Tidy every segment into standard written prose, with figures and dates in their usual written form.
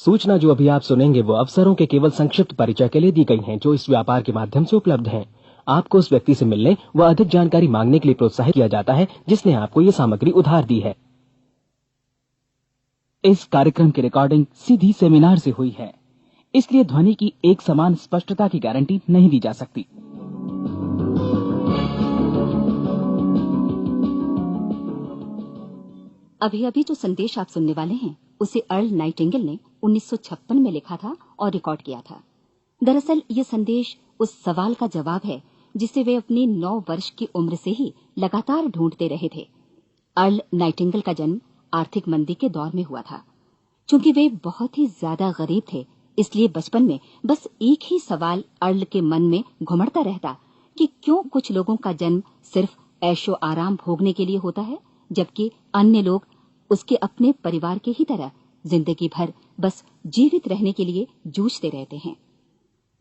सूचना जो अभी आप सुनेंगे वो अवसरों के केवल संक्षिप्त परिचय के लिए दी गई हैं, जो इस व्यापार के माध्यम से उपलब्ध हैं। आपको उस व्यक्ति से मिलने व अधिक जानकारी मांगने के लिए प्रोत्साहित किया जाता है जिसने आपको ये सामग्री उधार दी है। इस कार्यक्रम की रिकॉर्डिंग सीधी सेमिनार से हुई है, इसलिए ध्वनि की एक समान स्पष्टता की गारंटी नहीं दी जा सकती। अभी अभी जो संदेश आप सुनने वाले हैं उसे अर्ल नाइटिंगेल ने 1956 में लिखा था और रिकॉर्ड किया था। दरअसल ये संदेश उस सवाल का जवाब है जिसे वे अपनी 9 वर्ष की उम्र से ही लगातार ढूंढते रहे थे। अर्ल नाइटिंगेल का जन्म आर्थिक मंदी के दौर में हुआ था। चूंकि वे बहुत ही ज्यादा गरीब थे, इसलिए बचपन में बस एक ही सवाल अर्ल के मन में घुमड़ता रहता कि क्यों कुछ लोगों का जन्म सिर्फ ऐशो आराम भोगने के लिए होता है, जबकि अन्य लोग उसके अपने परिवार के ही तरह जिंदगी भर बस जीवित रहने के लिए जूझते रहते हैं।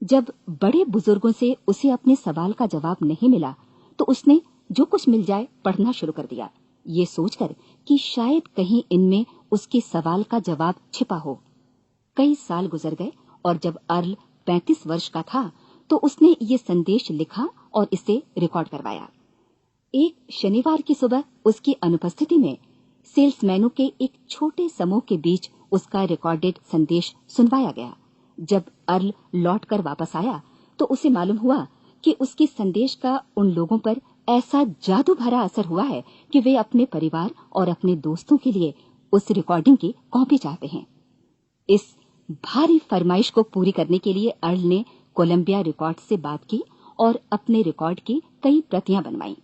जब बड़े बुजुर्गों से उसे अपने सवाल का जवाब नहीं मिला तो उसने जो कुछ मिल जाए पढ़ना शुरू कर दिया, ये सोचकर कि शायद कहीं इनमें उसके सवाल का जवाब छिपा हो। कई साल गुजर गए और जब अर्ल 35 वर्ष का था तो उसने ये संदेश लिखा और इसे रिकॉर्ड करवाया। एक शनिवार की सुबह उसकी अनुपस्थिति में सेल्समैनों के एक छोटे समूह के बीच उसका रिकॉर्डेड संदेश सुनवाया गया। जब अर्ल लौटकर वापस आया तो उसे मालूम हुआ कि उसके संदेश का उन लोगों पर ऐसा जादू भरा असर हुआ है कि वे अपने परिवार और अपने दोस्तों के लिए उस रिकॉर्डिंग की कॉपी चाहते हैं। इस भारी फरमाइश को पूरी करने के लिए अर्ल ने कोलंबिया रिकॉर्ड से बात की और अपने रिकॉर्ड की कई प्रतियां बनवाई।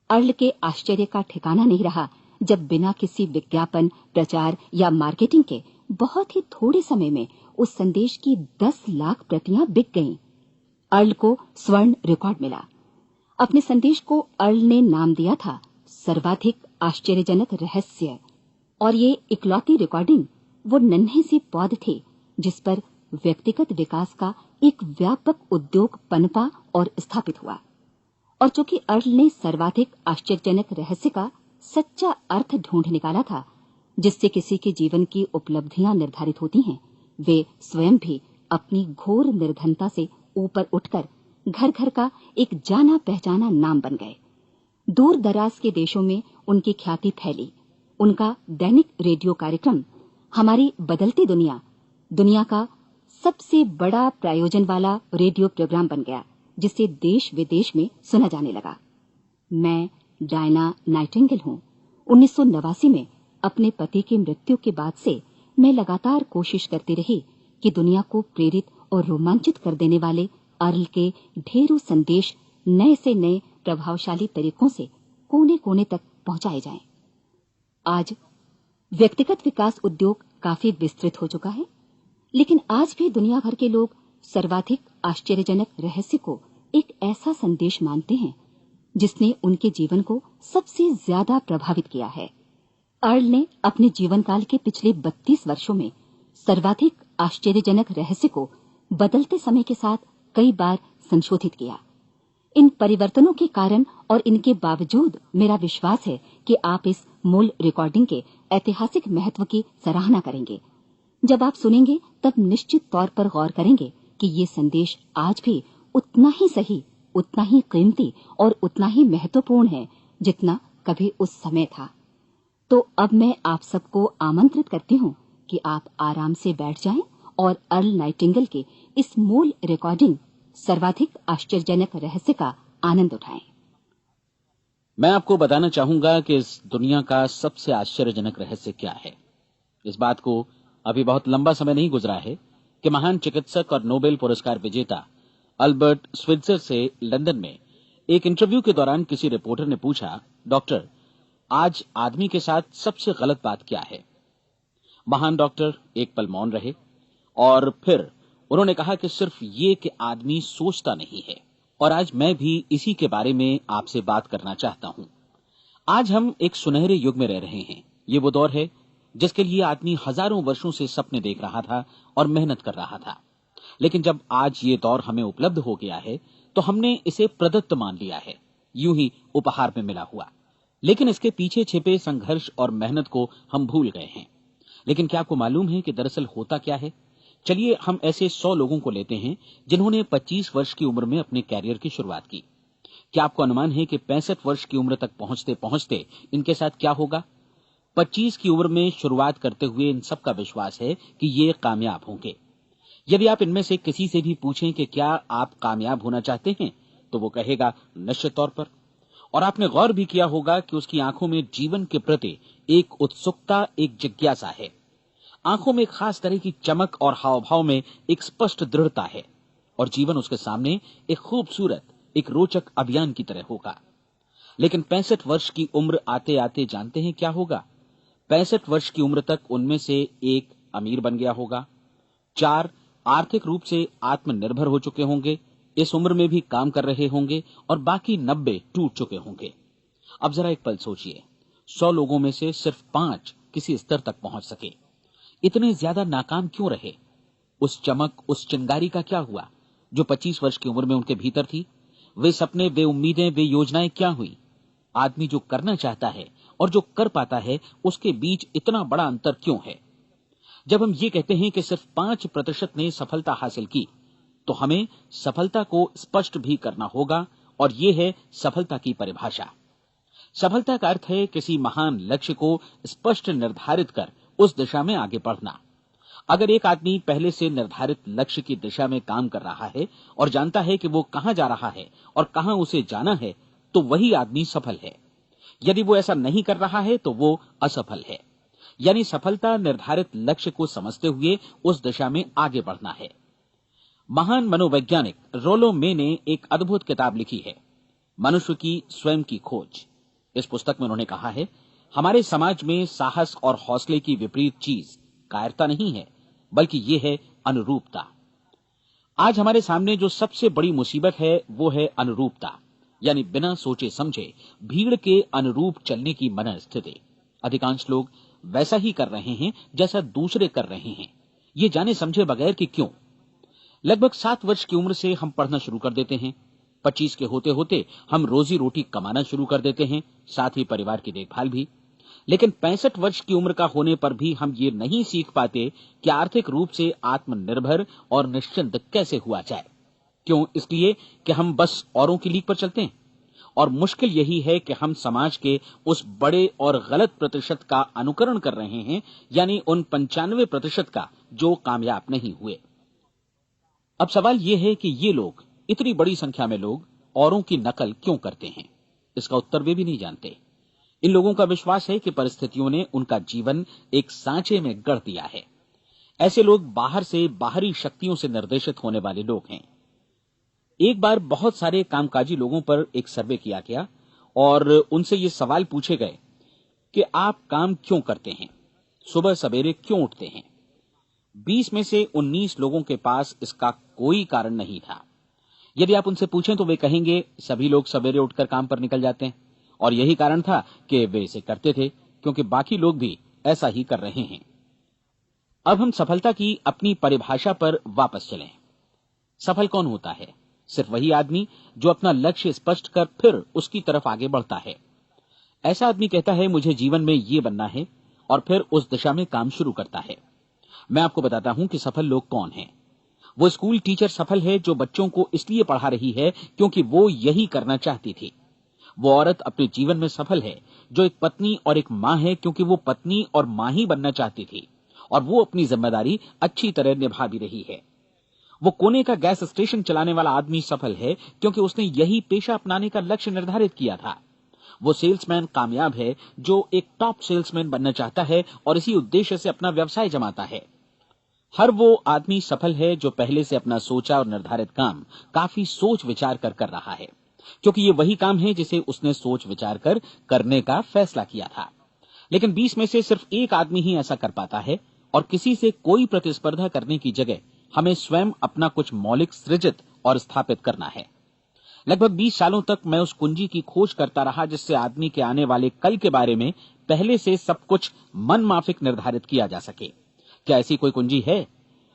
अर्ल के आश्चर्य का ठिकाना नहीं रहा जब बिना किसी विज्ञापन, प्रचार या मार्केटिंग के बहुत ही थोड़े समय में उस संदेश की 10 लाख प्रतियां बिक गईं। अर्ल को स्वर्ण रिकॉर्ड मिला। अपने संदेश को अर्ल ने नाम दिया था सर्वाधिक आश्चर्यजनक रहस्य, और ये इकलौती रिकॉर्डिंग वो नन्हे सी पौध थी जिस पर व्यक्तिगत विकास का एक व्यापक उद्योग पनपा और स्थापित हुआ। और चूंकि अर्ल ने सर्वाधिक आश्चर्यजनक रहस्य का सच्चा अर्थ ढूंढ निकाला था, जिससे किसी के जीवन की उपलब्धियां निर्धारित होती हैं, वे स्वयं भी अपनी घोर निर्धनता से ऊपर उठकर घर घर का एक जाना पहचाना नाम बन गए। दूर दराज के देशों में उनकी ख्याति फैली। उनका दैनिक रेडियो कार्यक्रम हमारी बदलती दुनिया का सबसे बड़ा प्रायोजन वाला रेडियो प्रोग्राम बन गया, जिसे देश विदेश में सुना जाने लगा। मैं डायना नाइटिंगेल हूँ। 1989 में अपने पति की मृत्यु के बाद से मैं लगातार कोशिश करती रही कि दुनिया को प्रेरित और रोमांचित कर देने वाले अर्ल के ढेरों संदेश नए से नए प्रभावशाली तरीकों से कोने कोने तक पहुंचाए जाएं। आज व्यक्तिगत विकास उद्योग काफी विस्तृत हो चुका है, लेकिन आज भी दुनिया भर के लोग सर्वाधिक आश्चर्यजनक रहस्य को एक ऐसा संदेश मानते हैं जिसने उनके जीवन को सबसे ज्यादा प्रभावित किया है। अर्ल ने अपने जीवन काल के पिछले 32 वर्षों में सर्वाधिक आश्चर्यजनक रहस्य को बदलते समय के साथ कई बार संशोधित किया। इन परिवर्तनों के कारण और इनके बावजूद मेरा विश्वास है कि आप इस मूल रिकॉर्डिंग के ऐतिहासिक महत्व की सराहना करेंगे। जब आप सुनेंगे तब निश्चित तौर पर गौर करेंगे कि ये संदेश आज भी उतना ही सही, उतना ही कीमती और उतना ही महत्वपूर्ण है जितना कभी उस समय था। तो अब मैं आप सबको आमंत्रित करती हूँ कि आप आराम से बैठ जाएं और अर्ल नाइटिंगेल के इस मूल रिकॉर्डिंग सर्वाधिक आश्चर्यजनक रहस्य का आनंद उठाएं। मैं आपको बताना चाहूंगा कि इस दुनिया का सबसे आश्चर्यजनक रहस्य क्या है। इस बात को अभी बहुत लंबा समय नहीं गुजरा है कि महान चिकित्सक और नोबेल पुरस्कार विजेता अल्बर्ट स्विट्जर से लंदन में एक इंटरव्यू के दौरान किसी रिपोर्टर ने पूछा, डॉक्टर, आज आदमी के साथ सबसे गलत बात क्या है? महान डॉक्टर एक पल मौन रहे और फिर उन्होंने कहा कि सिर्फ ये कि आदमी सोचता नहीं है। और आज मैं भी इसी के बारे में आपसे बात करना चाहता हूं। आज हम एक सुनहरे युग में रह रहे हैं। ये वो दौर है जिसके लिए आदमी हजारों वर्षों से सपने देख रहा था और मेहनत कर रहा था। लेकिन जब आज ये दौर हमें उपलब्ध हो गया है तो हमने इसे प्रदत्त मान लिया है, यूं ही उपहार में मिला हुआ। लेकिन इसके पीछे छिपे संघर्ष और मेहनत को हम भूल गए हैं। लेकिन क्या आपको मालूम है कि दरअसल होता क्या है? चलिए हम ऐसे 100 लोगों को लेते हैं जिन्होंने 25 वर्ष की उम्र में अपने कैरियर की शुरुआत की। क्या आपको अनुमान है कि 65 वर्ष की उम्र तक पहुंचते पहुंचते इनके साथ क्या होगा? 25 की उम्र में शुरुआत करते हुए इन सब का विश्वास है कि ये कामयाब होंगे। यदि आप इनमें से किसी से भी पूछें कि क्या आप कामयाब होना चाहते हैं, तो वो कहेगा निश्चित तौर पर। और आपने गौर भी किया होगा कि उसकी आंखों में जीवन के प्रति एक उत्सुकता, एक जिज्ञासा है। आंखों में एक खास तरह की चमक और हाव भाव में एक स्पष्ट दृढ़ता है, और जीवन उसके सामने एक खूबसूरत, एक रोचक अभियान की तरह होगा। लेकिन 65 वर्ष की उम्र आते आते जानते हैं क्या होगा? 65 वर्ष की उम्र तक उनमें से एक अमीर बन गया होगा, 4 आर्थिक रूप से आत्मनिर्भर हो चुके होंगे, इस उम्र में भी काम कर रहे होंगे, और बाकी 90 टूट चुके होंगे। अब जरा एक पल सोचिए, 100 लोगों में से सिर्फ 5 किसी स्तर तक पहुंच सके। इतने ज्यादा नाकाम क्यों रहे? उस चमक, उस चिंगारी का क्या हुआ जो 25 वर्ष की उम्र में उनके भीतर थी? वे सपने, वे उम्मीदें, वे योजनाएं क्या हुई? आदमी जो करना चाहता है और जो कर पाता है, उसके बीच इतना बड़ा अंतर क्यों है? जब हम ये कहते हैं कि सिर्फ 5% ने सफलता हासिल की, तो हमें सफलता को स्पष्ट भी करना होगा, और ये है सफलता की परिभाषा। सफलता का अर्थ है किसी महान लक्ष्य को स्पष्ट निर्धारित कर उस दिशा में आगे बढ़ना। अगर एक आदमी पहले से निर्धारित लक्ष्य की दिशा में काम कर रहा है और जानता है कि वो कहां जा रहा है और कहां उसे जाना है, तो वही आदमी सफल है। यदि वो ऐसा नहीं कर रहा है तो वो असफल है। यानी सफलता निर्धारित लक्ष्य को समझते हुए उस दिशा में आगे बढ़ना है। महान मनोवैज्ञानिक रोलो मे ने एक अद्भुत किताब लिखी है, मनुष्य की स्वयं की खोज। इस पुस्तक में उन्होंने कहा है, हमारे समाज में साहस और हौसले की विपरीत चीज कायरता नहीं है, बल्कि ये है अनुरूपता। आज हमारे सामने जो सबसे बड़ी मुसीबत है वो है अनुरूपता, यानी बिना सोचे समझे भीड़ के अनुरूप चलने की मनस्थिति। अधिकांश लोग वैसा ही कर रहे हैं जैसा दूसरे कर रहे हैं, ये जाने समझे बगैर कि क्यों। लगभग 7 वर्ष की उम्र से हम पढ़ना शुरू कर देते हैं, 25 के होते होते हम रोजी रोटी कमाना शुरू कर देते हैं, साथ ही परिवार की देखभाल भी। लेकिन 65 वर्ष की उम्र का होने पर भी हम ये नहीं सीख पाते कि आर्थिक रूप से आत्मनिर्भर और निश्चिंत कैसे हुआ जाए। क्यों? इसलिए कि हम बस औरों की लीक पर चलते हैं। और मुश्किल यही है कि हम समाज के उस बड़े और गलत प्रतिशत का अनुकरण कर रहे हैं, यानी उन 95% का जो कामयाब नहीं हुए। अब सवाल यह है कि ये लोग, इतनी बड़ी संख्या में लोग, औरों की नकल क्यों करते हैं? इसका उत्तर वे भी नहीं जानते। इन लोगों का विश्वास है कि परिस्थितियों ने उनका जीवन एक सांचे में गढ़ दिया है। ऐसे लोग बाहर से, बाहरी शक्तियों से निर्देशित होने वाले लोग हैं। एक बार बहुत सारे कामकाजी लोगों पर एक सर्वे किया गया और उनसे ये सवाल पूछे गए कि आप काम क्यों करते हैं, सुबह सवेरे क्यों उठते हैं? 20 में से 19 लोगों के पास इसका कोई कारण नहीं था। यदि आप उनसे पूछें तो वे कहेंगे सभी लोग सवेरे उठकर काम पर निकल जाते हैं, और यही कारण था कि वे इसे करते थे क्योंकि बाकी लोग भी ऐसा ही कर रहे हैं। अब हम सफलता की अपनी परिभाषा पर वापस चलें। सफल कौन होता है? सिर्फ वही आदमी जो अपना लक्ष्य स्पष्ट कर फिर उसकी तरफ आगे बढ़ता है। ऐसा आदमी कहता है मुझे जीवन में ये बनना है, और फिर उस दिशा में काम शुरू करता है। मैं आपको बताता हूं कि सफल लोग कौन हैं। वो स्कूल टीचर सफल है जो बच्चों को इसलिए पढ़ा रही है क्योंकि वो यही करना चाहती थी। वो औरत अपने जीवन में सफल है जो एक पत्नी और एक मां है क्योंकि वो पत्नी और मां ही बनना चाहती थी, और वो अपनी जिम्मेदारी अच्छी तरह निभा भी रही है। वो कोने का गैस स्टेशन चलाने वाला आदमी सफल है क्योंकि उसने यही पेशा अपनाने का लक्ष्य निर्धारित किया था। वो सेल्समैन कामयाब है जो एक टॉप सेल्समैन बनना चाहता है और इसी उद्देश्य से अपना व्यवसाय जमाता है। हर वो आदमी सफल है जो पहले से अपना सोचा और निर्धारित काम काफी सोच विचार कर रहा है, क्योंकि ये वही काम है जिसे उसने सोच विचार कर करने का फैसला किया था। लेकिन 20 में से सिर्फ एक आदमी ही ऐसा कर पाता है, और किसी से कोई प्रतिस्पर्धा करने की जगह हमें स्वयं अपना कुछ मौलिक सृजित और स्थापित करना है। लगभग 20 सालों तक मैं उस कुंजी की खोज करता रहा जिससे आदमी के आने वाले कल के बारे में पहले से सब कुछ मन माफिक निर्धारित किया जा सके। क्या ऐसी कोई कुंजी है?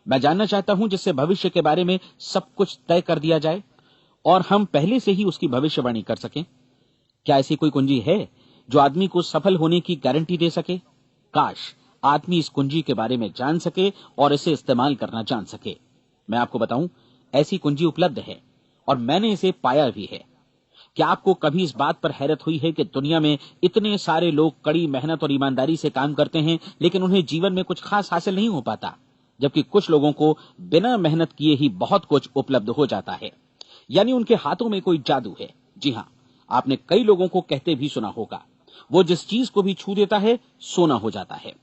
मैं जानना चाहता हूं जिससे भविष्य के बारे में सब कुछ तय कर दिया जाए और हम पहले से ही उसकी भविष्यवाणी कर सकें। क्या ऐसी कोई कुंजी है जो आदमी को सफल होने की गारंटी दे सके? काश आदमी इस कुंजी के बारे में जान सके और इसे इस्तेमाल करना जान सके। मैं आपको बताऊं, ऐसी कुंजी उपलब्ध है और मैंने इसे पाया भी है। क्या आपको कभी इस बात पर हैरत हुई है कि दुनिया में इतने सारे लोग कड़ी मेहनत और ईमानदारी से काम करते हैं, लेकिन उन्हें जीवन में कुछ खास हासिल नहीं हो पाता, जबकि कुछ लोगों को बिना मेहनत किए ही बहुत कुछ उपलब्ध हो जाता है। यानी उनके हाथों में कोई जादू है। जी हां, आपने कई लोगों को कहते भी सुना होगा, वो जिस चीज को भी छू देता है सोना हो जाता है।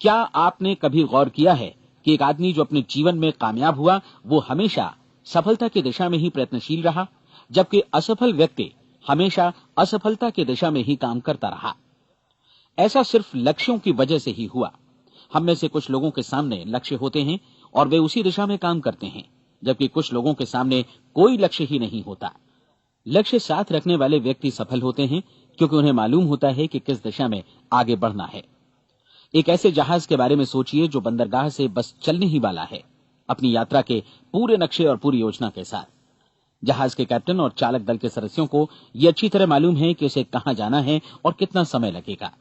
क्या आपने कभी गौर किया है कि एक आदमी जो अपने जीवन में कामयाब हुआ, वो हमेशा सफलता की दिशा में ही प्रयत्नशील रहा, जबकि असफल व्यक्ति हमेशा असफलता की दिशा में ही काम करता रहा। ऐसा सिर्फ लक्ष्यों की वजह से ही हुआ। हम में से कुछ लोगों के सामने लक्ष्य होते हैं और वे उसी दिशा में काम करते हैं, जबकि कुछ लोगों के सामने कोई लक्ष्य ही नहीं होता। लक्ष्य साथ रखने वाले व्यक्ति सफल होते हैं, क्योंकि उन्हें मालूम होता है कि किस दिशा में आगे बढ़ना है। एक ऐसे जहाज के बारे में सोचिए जो बंदरगाह से बस चलने ही वाला है, अपनी यात्रा के पूरे नक्शे और पूरी योजना के साथ। जहाज के कैप्टन और चालक दल के सदस्यों को यह अच्छी तरह मालूम है कि उसे कहां जाना है और कितना समय लगेगा।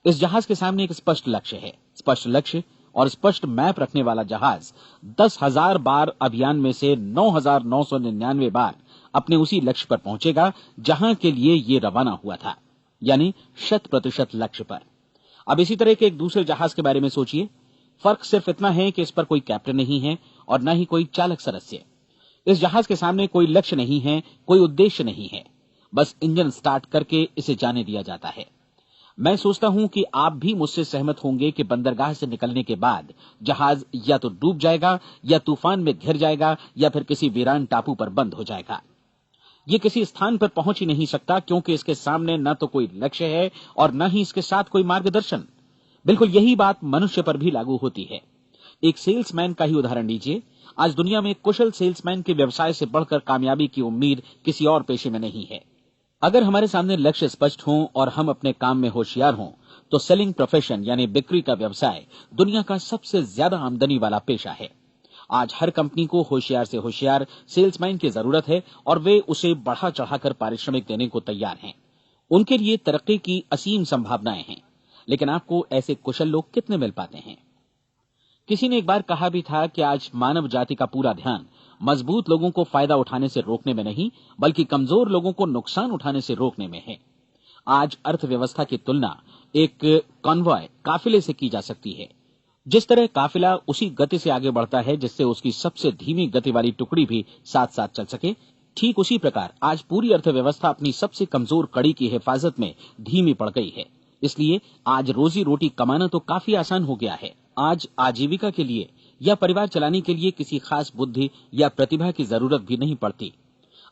इस जहाज के सामने एक स्पष्ट लक्ष्य है। स्पष्ट लक्ष्य और स्पष्ट मैप रखने वाला जहाज 10,000 बार अभियान में से 9,999 बार अपने उसी लक्ष्य पर पहुंचेगा जहां के लिए ये रवाना हुआ था, यानी 100% लक्ष्य पर। अब इसी तरह के एक दूसरे जहाज के बारे में सोचिए। फर्क सिर्फ इतना है कि इस पर कोई कैप्टन नहीं है और न ही कोई चालक सदस्य। इस जहाज के सामने कोई लक्ष्य नहीं है, कोई उद्देश्य नहीं है, बस इंजन स्टार्ट करके इसे जाने दिया जाता है। मैं सोचता हूं कि आप भी मुझसे सहमत होंगे कि बंदरगाह से निकलने के बाद जहाज या तो डूब जाएगा, या तूफान में घिर जाएगा, या फिर किसी वीरान टापू पर बंद हो जाएगा। ये किसी स्थान पर पहुंच ही नहीं सकता, क्योंकि इसके सामने न तो कोई लक्ष्य है और न ही इसके साथ कोई मार्गदर्शन। बिल्कुल यही बात मनुष्य पर भी लागू होती है। एक सेल्समैन का ही उदाहरण लीजिए। आज दुनिया में कुशल सेल्समैन के व्यवसाय से बढ़कर कामयाबी की उम्मीद किसी और पेशे में नहीं है। अगर हमारे सामने लक्ष्य स्पष्ट हों और हम अपने काम में होशियार हों, तो सेलिंग प्रोफेशन यानी बिक्री का व्यवसाय दुनिया का सबसे ज्यादा आमदनी वाला पेशा है। आज हर कंपनी को होशियार से होशियार सेल्समैन की जरूरत है और वे उसे बढ़ा चढ़ाकर पारिश्रमिक देने को तैयार हैं। उनके लिए तरक्की की असीम संभावनाएं हैं, लेकिन आपको ऐसे कुशल लोग कितने मिल पाते हैं? किसी ने एक बार कहा भी था कि आज मानव जाति का पूरा ध्यान मजबूत लोगों को फायदा उठाने से रोकने में नहीं, बल्कि कमजोर लोगों को नुकसान उठाने से रोकने में है। आज अर्थव्यवस्था की तुलना एक कॉन्वॉय काफिले से की जा सकती है। जिस तरह काफिला उसी गति से आगे बढ़ता है जिससे उसकी सबसे धीमी गति वाली टुकड़ी भी साथ साथ चल सके, ठीक उसी प्रकार आज पूरी अर्थव्यवस्था अपनी सबसे कमजोर कड़ी की हिफाजत में धीमी पड़ गई है। इसलिए आज रोजी रोटी कमाना तो काफी आसान हो गया है। आज आजीविका के लिए या परिवार चलाने के लिए किसी खास बुद्धि या प्रतिभा की जरूरत भी नहीं पड़ती।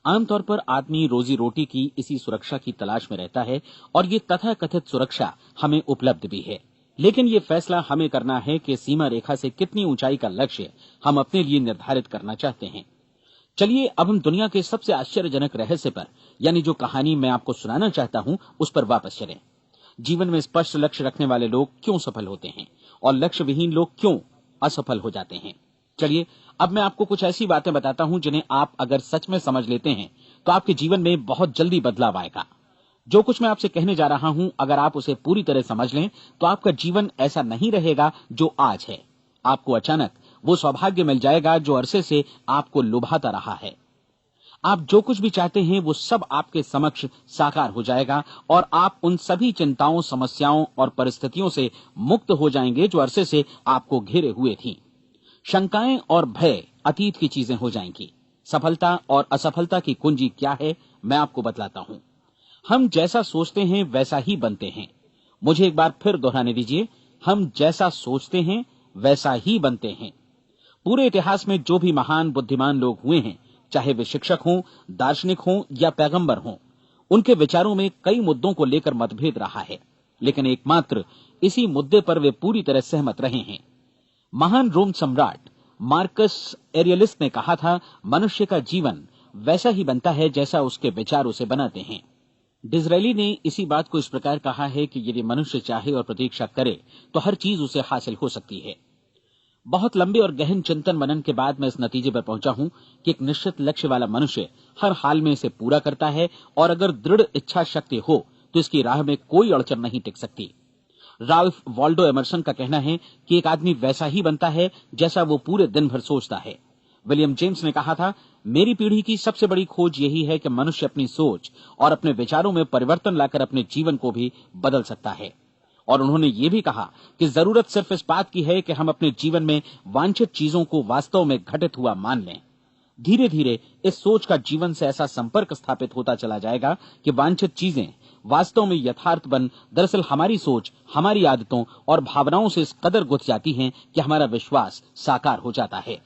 आमतौर पर आदमी रोजी रोटी की इसी सुरक्षा की तलाश में रहता है और ये तथाकथित सुरक्षा हमें उपलब्ध भी है। लेकिन ये फैसला हमें करना है कि सीमा रेखा से कितनी ऊंचाई का लक्ष्य हम अपने लिए निर्धारित करना चाहते हैं। चलिए अब हम दुनिया के सबसे आश्चर्यजनक रहस्य पर, यानी जो कहानी मैं आपको सुनाना चाहता हूं, उस पर वापस चलें। जीवन में स्पष्ट लक्ष्य रखने वाले लोग क्यों सफल होते हैं और लक्ष्य विहीन लोग क्यों असफल हो जाते हैं? चलिए अब मैं आपको कुछ ऐसी बातें बताता हूं जिन्हें आप अगर सच में समझ लेते हैं तो आपके जीवन में बहुत जल्दी बदलाव आएगा। जो कुछ मैं आपसे कहने जा रहा हूं, अगर आप उसे पूरी तरह समझ लें तो आपका जीवन ऐसा नहीं रहेगा जो आज है। आपको अचानक वो सौभाग्य मिल जाएगा जो अरसे से आपको लुभाता रहा है। आप जो कुछ भी चाहते हैं वो सब आपके समक्ष साकार हो जाएगा और आप उन सभी चिंताओं, समस्याओं और परिस्थितियों से मुक्त हो जाएंगे जो अरसे से आपको घेरे हुए थी। शंकाएं और भय अतीत की चीजें हो जाएंगी। सफलता और असफलता की कुंजी क्या है, मैं आपको बतलाता हूं। हम जैसा सोचते हैं वैसा ही बनते हैं। मुझे एक बार फिर दोहराने दीजिए, हम जैसा सोचते हैं वैसा ही बनते हैं। पूरे इतिहास में जो भी महान बुद्धिमान लोग हुए हैं, चाहे वे शिक्षक हों, दार्शनिक हों या पैगंबर हों, उनके विचारों में कई मुद्दों को लेकर मतभेद रहा है, लेकिन एकमात्र इसी मुद्दे पर वे पूरी तरह सहमत रहे हैं। महान रोम सम्राट मार्कस एरियलिस ने कहा था, मनुष्य का जीवन वैसा ही बनता है जैसा उसके विचार उसे बनाते हैं। डिज़रायली ने इसी बात को इस प्रकार कहा है कि यदि मनुष्य चाहे और प्रतीक्षा करे तो हर चीज उसे हासिल हो सकती है। बहुत लंबे और गहन चिंतन मनन के बाद मैं इस नतीजे पर पहुंचा हूं कि एक निश्चित लक्ष्य वाला मनुष्य हर हाल में इसे पूरा करता है और अगर दृढ़ इच्छा शक्ति हो तो इसकी राह में कोई अड़चन नहीं टिक सकती। राल्फ वॉल्डो एमर्सन का कहना है कि एक आदमी वैसा ही बनता है जैसा वो पूरे दिन भर सोचता है। विलियम जेम्स ने कहा था, मेरी पीढ़ी की सबसे बड़ी खोज यही है कि मनुष्य अपनी सोच और अपने विचारों में परिवर्तन लाकर अपने जीवन को भी बदल सकता है। और उन्होंने ये भी कहा कि जरूरत सिर्फ इस बात की है कि हम अपने जीवन में वांछित चीजों को वास्तव में घटित हुआ मान लें। धीरे धीरे इस सोच का जीवन से ऐसा संपर्क स्थापित होता चला जाएगा कि वांछित चीजें वास्तव में यथार्थ बन दरअसल हमारी सोच, हमारी आदतों और भावनाओं से इस कदर गुथ जाती हैं कि हमारा विश्वास साकार हो जाता है।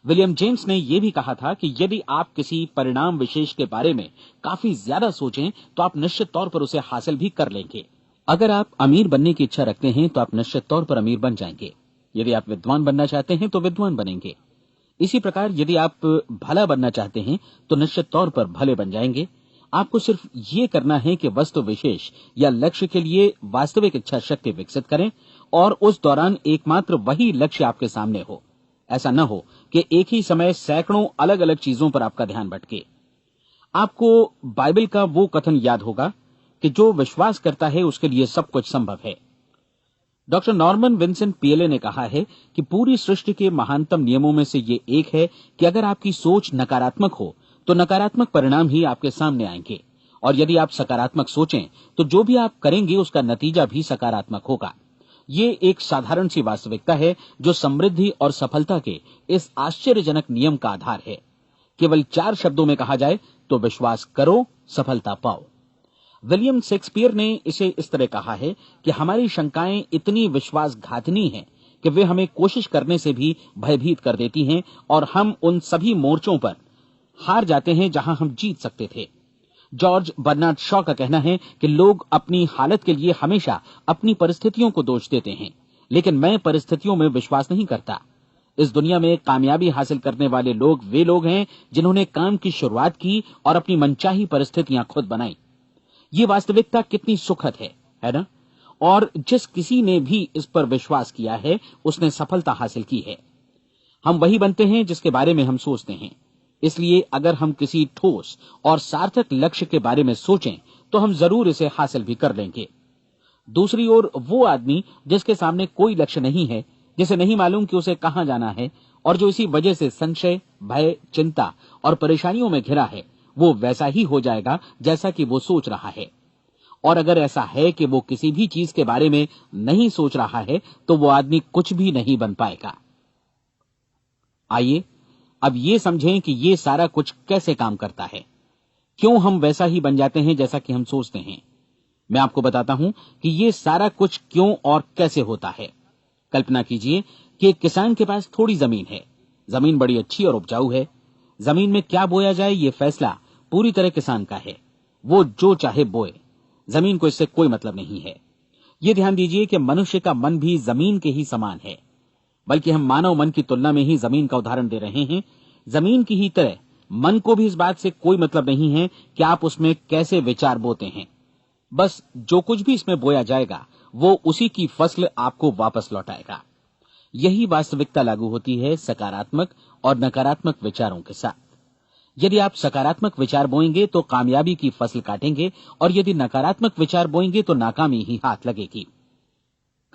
विलियम जेम्स ने यह भी कहा था कि यदि आप किसी परिणाम विशेष के बारे में काफी ज्यादा सोचें तो आप निश्चित तौर पर उसे हासिल भी कर लेंगे। अगर आप अमीर बनने की इच्छा रखते हैं तो आप निश्चित तौर पर अमीर बन जाएंगे। यदि आप विद्वान बनना चाहते हैं तो विद्वान बनेंगे। इसी प्रकार यदि आप भला बनना चाहते हैं तो निश्चित तौर पर भले बन जाएंगे। आपको सिर्फ ये करना है कि वस्तु विशेष या लक्ष्य के लिए वास्तविक इच्छा शक्ति विकसित करें और उस दौरान एकमात्र वही लक्ष्य आपके सामने हो। ऐसा न हो कि एक ही समय सैकड़ों अलग अलग चीजों पर आपका ध्यान भटके। आपको बाइबल का वो कथन याद होगा कि जो विश्वास करता है उसके लिए सब कुछ संभव है। डॉक्टर नॉर्मन विंसेंट पीएले ने कहा है कि पूरी सृष्टि के महानतम नियमों में से ये एक है कि अगर आपकी सोच नकारात्मक हो तो नकारात्मक परिणाम ही आपके सामने आएंगे, और यदि आप सकारात्मक सोचें तो जो भी आप करेंगे उसका नतीजा भी सकारात्मक होगा। ये एक साधारण सी वास्तविकता है जो समृद्धि और सफलता के इस आश्चर्यजनक नियम का आधार है। केवल 4 शब्दों में कहा जाए तो विश्वास करो, सफलता पाओ। विलियम शेक्सपियर ने इसे इस तरह कहा है कि हमारी शंकाएं इतनी विश्वासघातनी हैं कि वे हमें कोशिश करने से भी भयभीत कर देती हैं और हम उन सभी मोर्चों पर हार जाते हैं जहां हम जीत सकते थे। जॉर्ज बर्नार्ड शॉ का कहना है कि लोग अपनी हालत के लिए हमेशा अपनी परिस्थितियों को दोष देते हैं, लेकिन मैं परिस्थितियों में विश्वास नहीं करता। इस दुनिया में कामयाबी हासिल करने वाले लोग वे लोग हैं जिन्होंने काम की शुरुआत की और अपनी मनचाही परिस्थितियां खुद बनाई। ये वास्तविकता कितनी सुखद है ना? और जिस किसी ने भी इस पर विश्वास किया है उसने सफलता हासिल की है। हम वही बनते हैं जिसके बारे में हम सोचते हैं। इसलिए अगर हम किसी ठोस और सार्थक लक्ष्य के बारे में सोचें तो हम जरूर इसे हासिल भी कर लेंगे। दूसरी ओर वो आदमी जिसके सामने कोई लक्ष्य नहीं है, जिसे नहीं मालूम कि उसे कहां जाना है और जो इसी वजह से संशय, भय, चिंता और परेशानियों में घिरा है, वो वैसा ही हो जाएगा जैसा कि वो सोच रहा है। और अगर ऐसा है कि वो किसी भी चीज के बारे में नहीं सोच रहा है तो वो आदमी कुछ भी नहीं बन पाएगा। आइए अब ये समझें कि ये सारा कुछ कैसे काम करता है, क्यों हम वैसा ही बन जाते हैं जैसा कि हम सोचते हैं। मैं आपको बताता हूं कि ये सारा कुछ क्यों और कैसे होता है। कल्पना कीजिए कि एक किसान के पास थोड़ी जमीन है। जमीन बड़ी अच्छी और उपजाऊ है। जमीन में क्या बोया जाए ये फैसला पूरी तरह किसान का है। वो जो चाहे बोए, जमीन को इससे कोई मतलब नहीं है। ये ध्यान दीजिए कि मनुष्य का मन भी जमीन के ही समान है, बल्कि हम मानव मन की तुलना में ही जमीन का उदाहरण दे रहे हैं। जमीन की ही तरह मन को भी इस बात से कोई मतलब नहीं है कि आप उसमें कैसे विचार बोते हैं। बस जो कुछ भी इसमें बोया जाएगा वो उसी की फसल आपको वापस लौटाएगा। यही वास्तविकता लागू होती है सकारात्मक और नकारात्मक विचारों के साथ। यदि आप सकारात्मक विचार बोएंगे तो कामयाबी की फसल काटेंगे, और यदि नकारात्मक विचार बोएंगे तो नाकामी ही हाथ लगेगी।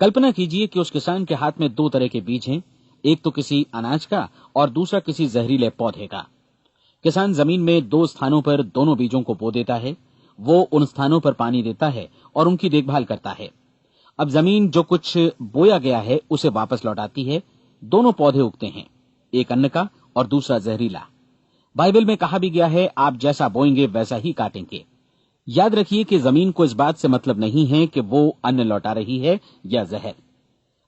कल्पना कीजिए कि उस किसान के हाथ में 2 तरह के बीज हैं, एक तो किसी अनाज का और दूसरा किसी जहरीले पौधे का। किसान जमीन में 2 स्थानों पर दोनों बीजों को बो देता है। वो उन स्थानों पर पानी देता है और उनकी देखभाल करता है। अब जमीन जो कुछ बोया गया है उसे वापस लौटाती है। दोनों पौधे उगते हैं, एक अन्न का और दूसरा जहरीला। बाइबल में कहा भी गया है, आप जैसा बोएंगे वैसा ही काटेंगे। याद रखिए कि जमीन को इस बात से मतलब नहीं है कि वो अन्न लौटा रही है या जहर।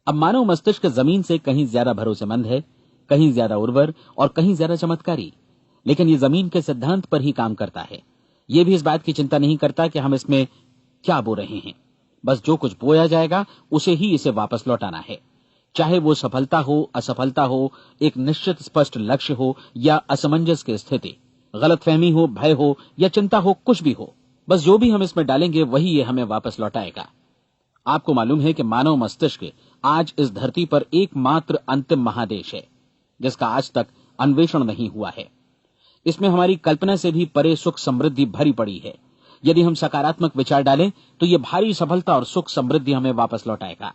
अब मानव मस्तिष्क जमीन से कहीं ज्यादा भरोसेमंद है, कहीं ज्यादा उर्वर और कहीं ज्यादा चमत्कारी, लेकिन ये जमीन के सिद्धांत पर ही काम करता है। ये भी इस बात की चिंता नहीं करता कि हम इसमें क्या बो रहे हैं। बस जो कुछ बोया जाएगा उसे ही इसे वापस लौटाना है, चाहे वो सफलता हो, असफलता हो, एक निश्चित स्पष्ट लक्ष्य हो या असमंजस की स्थिति, गलतफहमी हो, भय हो या चिंता हो, कुछ भी हो। बस जो भी हम इसमें डालेंगे वही ये हमें वापस लौटाएगा। आपको मालूम है कि मानव मस्तिष्क आज इस धरती पर एकमात्र अंतिम महादेश है जिसका आज तक अन्वेषण नहीं हुआ है। इसमें हमारी कल्पना से भी परे सुख समृद्धि भरी पड़ी है। यदि हम सकारात्मक विचार डालें तो ये भारी सफलता और सुख समृद्धि हमें वापस लौटाएगा।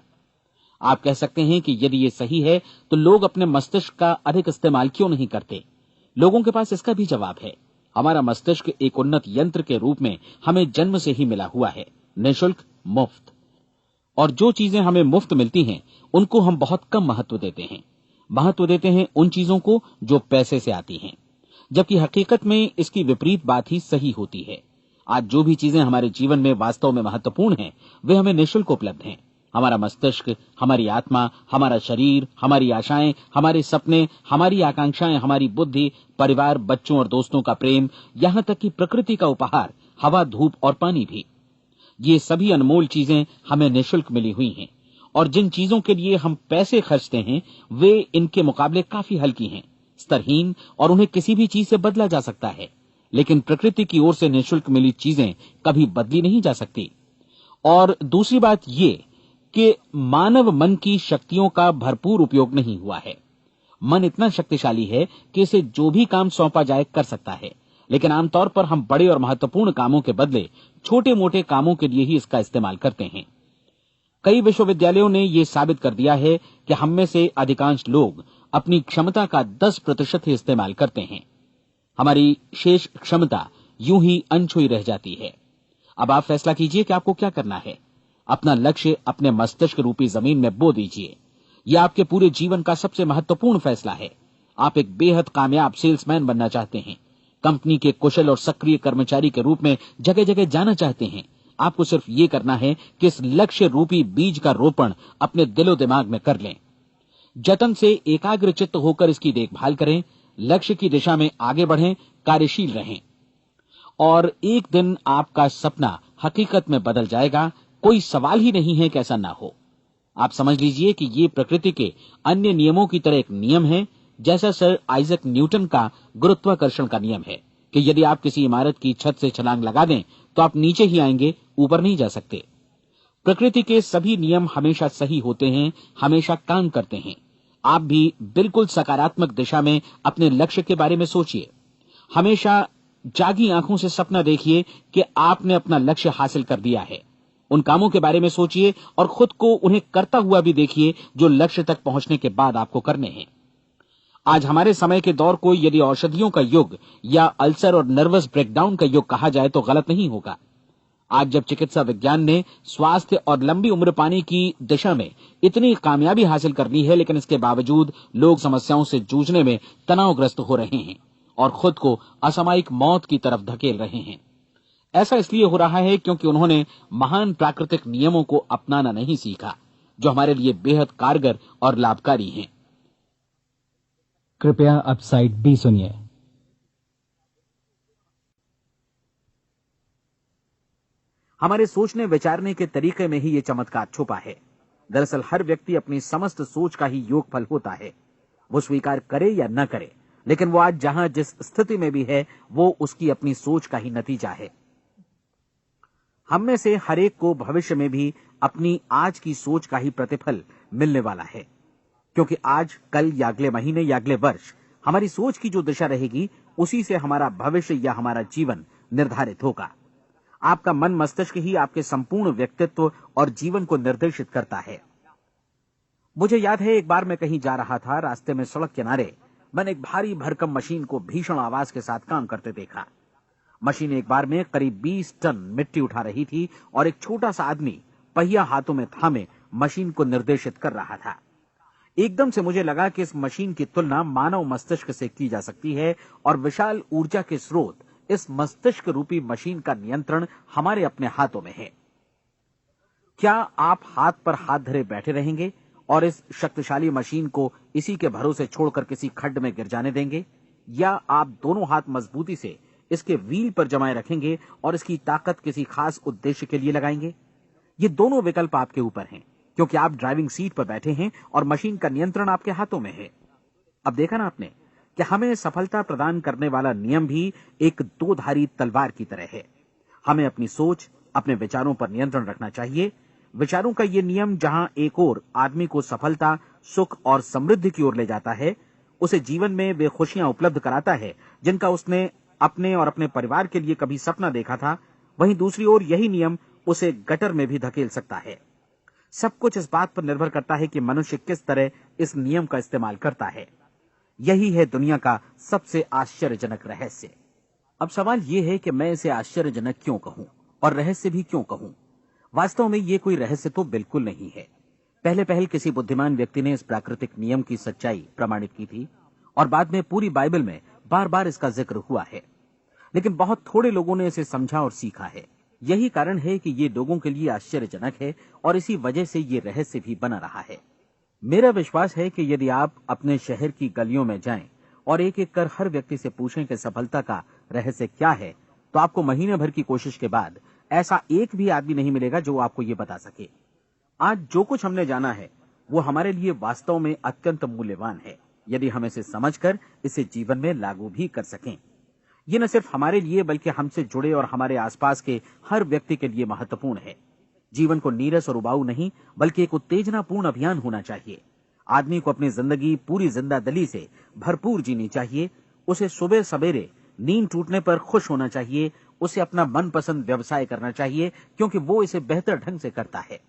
आप कह सकते हैं कि यदि ये सही है तो लोग अपने मस्तिष्क का अधिक इस्तेमाल क्यों नहीं करते? लोगों के पास इसका भी जवाब है। हमारा मस्तिष्क एक उन्नत यंत्र के रूप में हमें जन्म से ही मिला हुआ है, निःशुल्क, मुफ्त। और जो चीजें हमें मुफ्त मिलती हैं उनको हम बहुत कम महत्व देते हैं। महत्व देते हैं उन चीजों को जो पैसे से आती हैं, जबकि हकीकत में इसकी विपरीत बात ही सही होती है। आज जो भी चीजें हमारे जीवन में वास्तव में महत्वपूर्ण हैं वे हमें निःशुल्क उपलब्ध हैं। हमारा मस्तिष्क, हमारी आत्मा, हमारा शरीर, हमारी आशाएं, हमारे सपने, हमारी आकांक्षाएं, हमारी बुद्धि, परिवार, बच्चों और दोस्तों का प्रेम, यहां तक कि प्रकृति का उपहार, हवा, धूप और पानी भी, ये सभी अनमोल चीजें हमें निःशुल्क मिली हुई हैं। और जिन चीजों के लिए हम पैसे खर्चते हैं वे इनके मुकाबले काफी हल्की हैं, स्तरहीन, और उन्हें किसी भी चीज से बदला जा सकता है। लेकिन प्रकृति की ओर से निःशुल्क मिली चीजें कभी बदली नहीं जा सकती। और दूसरी बात ये कि मानव मन की शक्तियों का भरपूर उपयोग नहीं हुआ है। मन इतना शक्तिशाली है कि इसे जो भी काम सौंपा जाए कर सकता है, लेकिन आमतौर पर हम बड़े और महत्वपूर्ण कामों के बदले छोटे मोटे कामों के लिए ही इसका इस्तेमाल करते हैं। कई विश्वविद्यालयों ने यह साबित कर दिया है कि हम में से अधिकांश लोग अपनी क्षमता का 10% ही इस्तेमाल करते हैं। हमारी शेष क्षमता यूं ही अनछुई रह जाती है। अब आप फैसला कीजिए कि आपको क्या करना है। अपना लक्ष्य अपने मस्तिष्क रूपी जमीन में बो दीजिए। यह आपके पूरे जीवन का सबसे महत्वपूर्ण फैसला है। आप एक बेहद कामयाब सेल्समैन बनना चाहते हैं, कंपनी के कुशल और सक्रिय कर्मचारी के रूप में जगह जगह जाना चाहते हैं। आपको सिर्फ ये करना है कि इस लक्ष्य रूपी बीज का रोपण अपने दिलो दिमाग में कर लें। जतन से एकाग्र चित्त होकर इसकी देखभाल करें, लक्ष्य की दिशा में आगे बढ़ें, कार्यशील रहें, और एक दिन आपका सपना हकीकत में बदल जाएगा। कोई सवाल ही नहीं है कि ऐसा ना हो। आप समझ लीजिए कि ये प्रकृति के अन्य नियमों की तरह एक नियम है, जैसा सर आइजक न्यूटन का गुरुत्वाकर्षण का नियम है कि यदि आप किसी इमारत की छत से छलांग लगा दें तो आप नीचे ही आएंगे, ऊपर नहीं जा सकते। प्रकृति के सभी नियम हमेशा सही होते हैं, हमेशा काम करते हैं। आप भी बिल्कुल सकारात्मक दिशा में अपने लक्ष्य के बारे में सोचिए। हमेशा जागी आंखों से सपना देखिए कि आपने अपना लक्ष्य हासिल कर दिया है। उन कामों के बारे में सोचिए और खुद को उन्हें करता हुआ भी देखिए जो लक्ष्य तक पहुंचने के बाद आपको करने हैं। आज हमारे समय के दौर को यदि औषधियों का युग या अल्सर और नर्वस ब्रेकडाउन का युग कहा जाए तो गलत नहीं होगा। आज जब चिकित्सा विज्ञान ने स्वास्थ्य और लंबी उम्र पाने की दिशा में इतनी कामयाबी हासिल कर ली है, लेकिन इसके बावजूद लोग समस्याओं से जूझने में तनावग्रस्त हो रहे हैं और खुद को असामयिक मौत की तरफ धकेल रहे हैं। ऐसा इसलिए हो रहा है क्योंकि उन्होंने महान प्राकृतिक नियमों को अपनाना नहीं सीखा, जो हमारे लिए बेहद कारगर और लाभकारी हैं। कृपया अब साइड बी सुनिए। हमारे सोचने विचारने के तरीके में ही ये चमत्कार छुपा है। दरअसल हर व्यक्ति अपनी समस्त सोच का ही योगफल होता है। वो स्वीकार करे या न करे, लेकिन वो आज जहां जिस स्थिति में भी है वो उसकी अपनी सोच का ही नतीजा है। हम में से हर एक को भविष्य में भी अपनी आज की सोच का ही प्रतिफल मिलने वाला है, क्योंकि आज, कल या अगले महीने या अगले वर्ष हमारी सोच की जो दिशा रहेगी उसी से हमारा भविष्य या हमारा जीवन निर्धारित होगा। आपका मन मस्तिष्क ही आपके संपूर्ण व्यक्तित्व और जीवन को निर्देशित करता है। मुझे याद है एक बार मैं कहीं जा रहा था, रास्ते में सड़क किनारे मैंने एक भारी भरकम मशीन को भीषण आवाज के साथ काम करते देखा। मशीन एक बार में करीब 20 टन मिट्टी उठा रही थी और एक छोटा सा आदमी पहिया हाथों में थामे मशीन को निर्देशित कर रहा था। एकदम से मुझे लगा कि इस मशीन की तुलना मानव मस्तिष्क से की जा सकती है और विशाल ऊर्जा के स्रोत इस मस्तिष्क रूपी मशीन का नियंत्रण हमारे अपने हाथों में है। क्या आप हाथ पर हाथ धरे बैठे रहेंगे और इस शक्तिशाली मशीन को इसी के भरोसे छोड़कर किसी खड्ड में गिर जाने देंगे, या आप दोनों हाथ मजबूती से इसके व्हील पर जमाए रखेंगे और इसकी ताकत किसी खास उद्देश्य के लिए लगाएंगे? ये दोनों विकल्प आपके ऊपर हैं, क्योंकि आप ड्राइविंग सीट पर बैठे हैं और मशीन का नियंत्रण आपके हाथों में है। अब देखा ना आपने कि हमें सफलता प्रदान करने वाला नियम भी एक दो-धारी तलवार की तरह है। हमें अपनी सोच, अपने विचारों पर नियंत्रण रखना चाहिए। विचारों का ये नियम जहां एक ओर आदमी को सफलता, सुख और समृद्धि की ओर ले जाता है, उसे जीवन में वे खुशियां उपलब्ध कराता है जिनका उसने अपने और अपने परिवार के लिए कभी सपना देखा था, वहीं दूसरी ओर यही नियम उसे गटर में भी धकेल सकता है। सब कुछ इस बात पर निर्भर करता है कि मनुष्य किस तरह इस नियम का इस्तेमाल करता है। यही है दुनिया का सबसे आश्चर्यजनक रहस्य। अब सवाल यह है कि मैं इसे आश्चर्यजनक क्यों कहूं और रहस्य भी क्यों कहूं। वास्तव में यह कोई रहस्य तो बिल्कुल नहीं है। पहले पहल किसी बुद्धिमान व्यक्ति ने इस प्राकृतिक नियम की सच्चाई प्रमाणित की थी और बाद में पूरी बाइबल में बार बार इसका जिक्र हुआ है, लेकिन बहुत थोड़े लोगों ने इसे समझा और सीखा है। यही कारण है कि ये लोगों के लिए आश्चर्यजनक है और इसी वजह से ये रहस्य भी बना रहा है। मेरा विश्वास है कि यदि आप अपने शहर की गलियों में जाएं और एक एक कर हर व्यक्ति से पूछें कि सफलता का रहस्य क्या है, तो आपको महीने भर की कोशिश के बाद ऐसा एक भी आदमी नहीं मिलेगा जो आपको ये बता सके। आज जो कुछ हमने जाना है वो हमारे लिए वास्तव में अत्यंत मूल्यवान है, यदि हम इसे समझकर इसे जीवन में लागू भी कर सकें। ये न सिर्फ हमारे लिए बल्कि हमसे जुड़े और हमारे आसपास के हर व्यक्ति के लिए महत्वपूर्ण है। जीवन को नीरस और उबाऊ नहीं बल्कि एक उत्तेजनापूर्ण अभियान होना चाहिए। आदमी को अपनी जिंदगी पूरी जिंदादिली से भरपूर जीनी चाहिए। उसे सुबह सवेरे नींद टूटने पर खुश होना चाहिए। उसे अपना मनपसंद व्यवसाय करना चाहिए क्योंकि वो इसे बेहतर ढंग से करता है।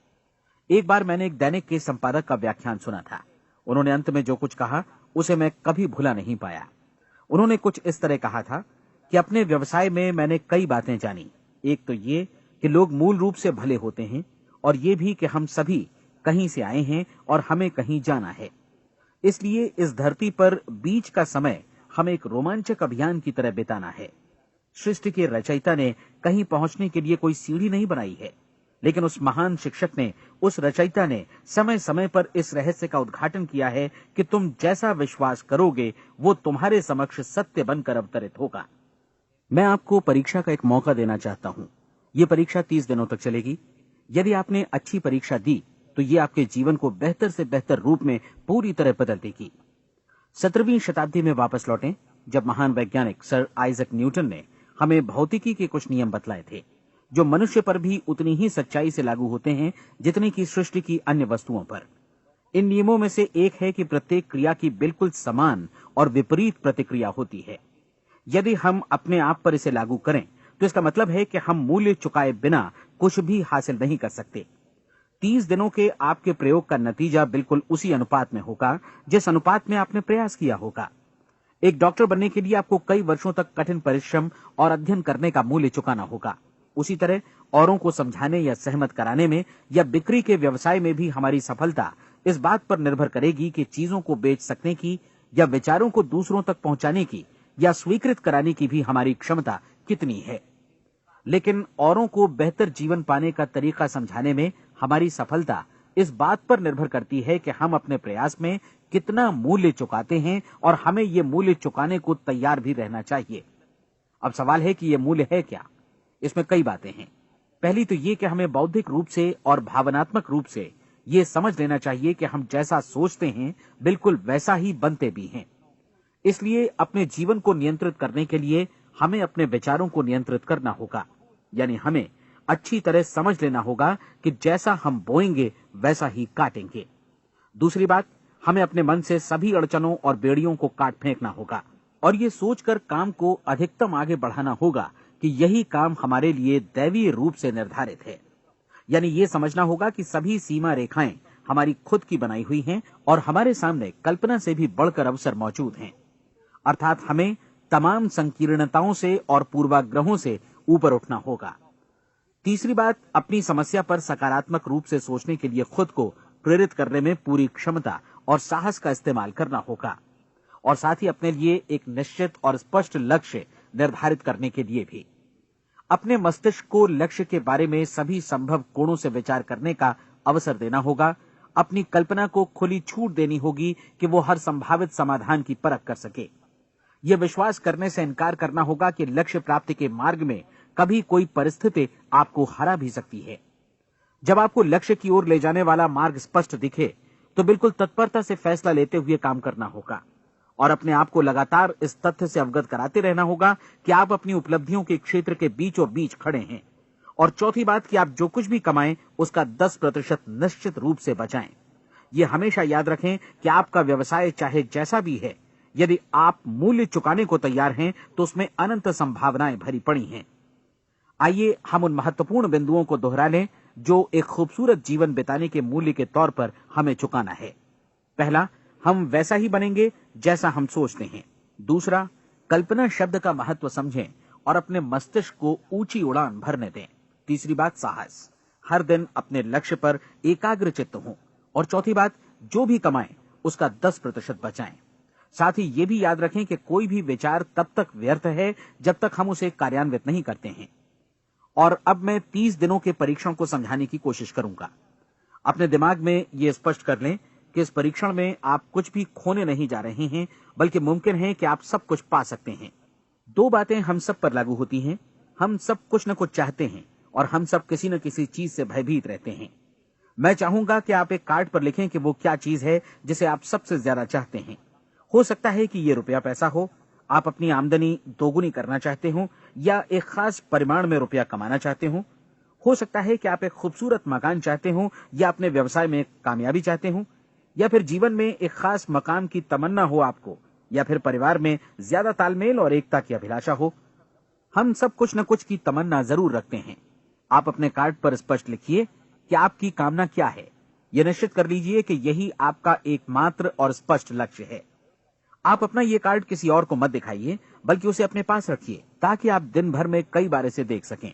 एक बार मैंने एक दैनिक के संपादक का व्याख्यान सुना था। उन्होंने अंत में जो कुछ कहा उसे मैं कभी भुला नहीं पाया। उन्होंने कुछ इस तरह कहा था कि अपने व्यवसाय में मैंने कई बातें जानी। एक तो ये कि लोग मूल रूप से भले होते हैं और ये भी कि हम सभी कहीं से आए हैं और हमें कहीं जाना है। इसलिए इस धरती पर बीच का समय हमें एक रोमांचक अभियान की तरह बिताना है। सृष्टि के रचयिता ने कहीं पहुंचने के लिए कोई सीढ़ी नहीं बनाई है, लेकिन उस महान शिक्षक ने, उस रचयिता ने समय समय पर इस रहस्य का उद्घाटन किया है कि तुम जैसा विश्वास करोगे वो तुम्हारे समक्ष सत्य बनकर अवतरित होगा। मैं आपको परीक्षा का एक मौका देना चाहता हूं। ये परीक्षा 30 दिनों तक चलेगी। यदि आपने अच्छी परीक्षा दी तो ये आपके जीवन को बेहतर से बेहतर रूप में पूरी तरह बदल देगी। 17वीं शताब्दी में वापस लौटें, जब महान वैज्ञानिक सर आइजक न्यूटन ने हमें भौतिकी के कुछ नियम बतलाए थे, जो मनुष्य पर भी उतनी ही सच्चाई से लागू होते हैं जितनी की सृष्टि की अन्य वस्तुओं पर। इन नियमों में से एक है कि प्रत्येक क्रिया की बिल्कुल समान और विपरीत प्रतिक्रिया होती है। यदि हम अपने आप पर इसे लागू करें तो इसका मतलब है कि हम मूल्य चुकाए बिना कुछ भी हासिल नहीं कर सकते। 30 दिनों के आपके प्रयोग का नतीजा बिल्कुल उसी अनुपात में होगा जिस अनुपात में आपने प्रयास किया होगा। एक डॉक्टर बनने के लिए आपको कई वर्षों तक कठिन परिश्रम और अध्ययन करने का मूल्य चुकाना होगा। उसी तरह औरों को समझाने या सहमत कराने में या बिक्री के व्यवसाय में भी हमारी सफलता इस बात पर निर्भर करेगी कि चीजों को बेच सकने की या विचारों को दूसरों तक पहुंचाने की या स्वीकृत कराने की भी हमारी क्षमता कितनी है। लेकिन औरों को बेहतर जीवन पाने का तरीका समझाने में हमारी सफलता इस बात पर निर्भर करती है कि हम अपने प्रयास में कितना मूल्य चुकाते हैं और हमें ये मूल्य चुकाने को तैयार भी रहना चाहिए। अब सवाल है कि ये मूल्य है क्या? इसमें कई बातें हैं। पहली तो ये कि हमें बौद्धिक रूप से और भावनात्मक रूप से ये समझ लेना चाहिए कि हम जैसा सोचते हैं बिल्कुल वैसा ही बनते भी हैं। इसलिए अपने जीवन को नियंत्रित करने के लिए हमें अपने विचारों को नियंत्रित करना होगा। यानी हमें अच्छी तरह समझ लेना होगा कि जैसा हम बोएंगे वैसा ही काटेंगे। दूसरी बात, हमें अपने मन से सभी अड़चनों और बेड़ियों को काट फेंकना होगा और ये सोचकर काम को अधिकतम आगे बढ़ाना होगा कि यही काम हमारे लिए दैवीय रूप से निर्धारित है। यानी ये समझना होगा कि सभी सीमा रेखाएं हमारी खुद की बनाई हुई हैं और हमारे सामने कल्पना से भी बढ़कर अवसर मौजूद हैं। अर्थात हमें तमाम संकीर्णताओं से और पूर्वाग्रहों से ऊपर उठना होगा। तीसरी बात, अपनी समस्या पर सकारात्मक रूप से सोचने के लिए खुद को प्रेरित करने में पूरी क्षमता और साहस का इस्तेमाल करना होगा और साथ ही अपने लिए एक निश्चित और स्पष्ट लक्ष्य निर्धारित करने के लिए भी। अपने मस्तिष्क को लक्ष्य के बारे में सभी संभव कोणों से विचार करने का अवसर देना होगा। अपनी कल्पना को खुली छूट देनी होगी कि वो हर संभावित समाधान की परख कर सके। यह विश्वास करने से इनकार करना होगा कि लक्ष्य प्राप्ति के मार्ग में कभी कोई परिस्थिति आपको हरा भी सकती है। जब आपको लक्ष्य की ओर ले जाने वाला मार्ग स्पष्ट दिखे तो बिल्कुल तत्परता से फैसला लेते हुए काम करना होगा और अपने आप को लगातार इस तथ्य से अवगत कराते रहना होगा कि आप अपनी उपलब्धियों के क्षेत्र के बीचों बीच खड़े हैं। और चौथी बात कि आप जो कुछ भी कमाएं उसका 10% निश्चित रूप से बचाएं। ये हमेशा याद रखें कि आपका व्यवसाय चाहे जैसा भी है, यदि आप मूल्य चुकाने को तैयार हैं तो उसमें अनंत संभावनाएं भरी पड़ी हैं। आइए हम उन महत्वपूर्ण बिंदुओं को दोहरा लें जो एक खूबसूरत जीवन बिताने के मूल्य के तौर पर हमें चुकाना है। पहला, हम वैसा ही बनेंगे जैसा हम सोचते हैं। दूसरा, कल्पना शब्द का महत्व समझें और अपने मस्तिष्क को ऊंची उड़ान भरने दें। तीसरी बात, साहस, हर दिन अपने लक्ष्य पर एकाग्र चित्त हों। और चौथी बात, जो भी कमाएं उसका 10% बचाएं। साथ ही ये भी याद रखें कि कोई भी विचार तब तक व्यर्थ है जब तक हम उसे कार्यान्वित नहीं करते हैं। और अब मैं 30 दिनों के परीक्षण को समझाने की कोशिश करूंगा। अपने दिमाग में ये स्पष्ट कर लें कि इस परीक्षण में आप कुछ भी खोने नहीं जा रहे हैं, बल्कि मुमकिन है कि आप सब कुछ पा सकते हैं। 2 बातें हम सब पर लागू होती हैं। हम सब कुछ न कुछ चाहते हैं और हम सब किसी न किसी चीज से भयभीत रहते हैं। मैं चाहूंगा कि आप एक कार्ड पर लिखें कि वो क्या चीज है जिसे आप सबसे ज्यादा चाहते हैं। हो सकता है कि ये रुपया पैसा हो, आप अपनी आमदनी दोगुनी करना चाहते हो, या एक खास परिमाण में रुपया कमाना चाहते हो सकता है कि आप एक खूबसूरत मकान चाहते हो, या अपने व्यवसाय में कामयाबी चाहते हो, या फिर जीवन में एक खास मकाम की तमन्ना हो आपको, या फिर परिवार में ज्यादा तालमेल और एकता की अभिलाषा हो। हम सब कुछ न कुछ की तमन्ना जरूर रखते हैं। आप अपने कार्ड पर स्पष्ट लिखिए कि आपकी कामना क्या है। यह निश्चित कर लीजिए कि यही आपका एकमात्र और स्पष्ट लक्ष्य है। आप अपना ये कार्ड किसी और को मत दिखाइए, बल्कि उसे अपने पास रखिए ताकि आप दिन भर में कई बार इसे देख सकें।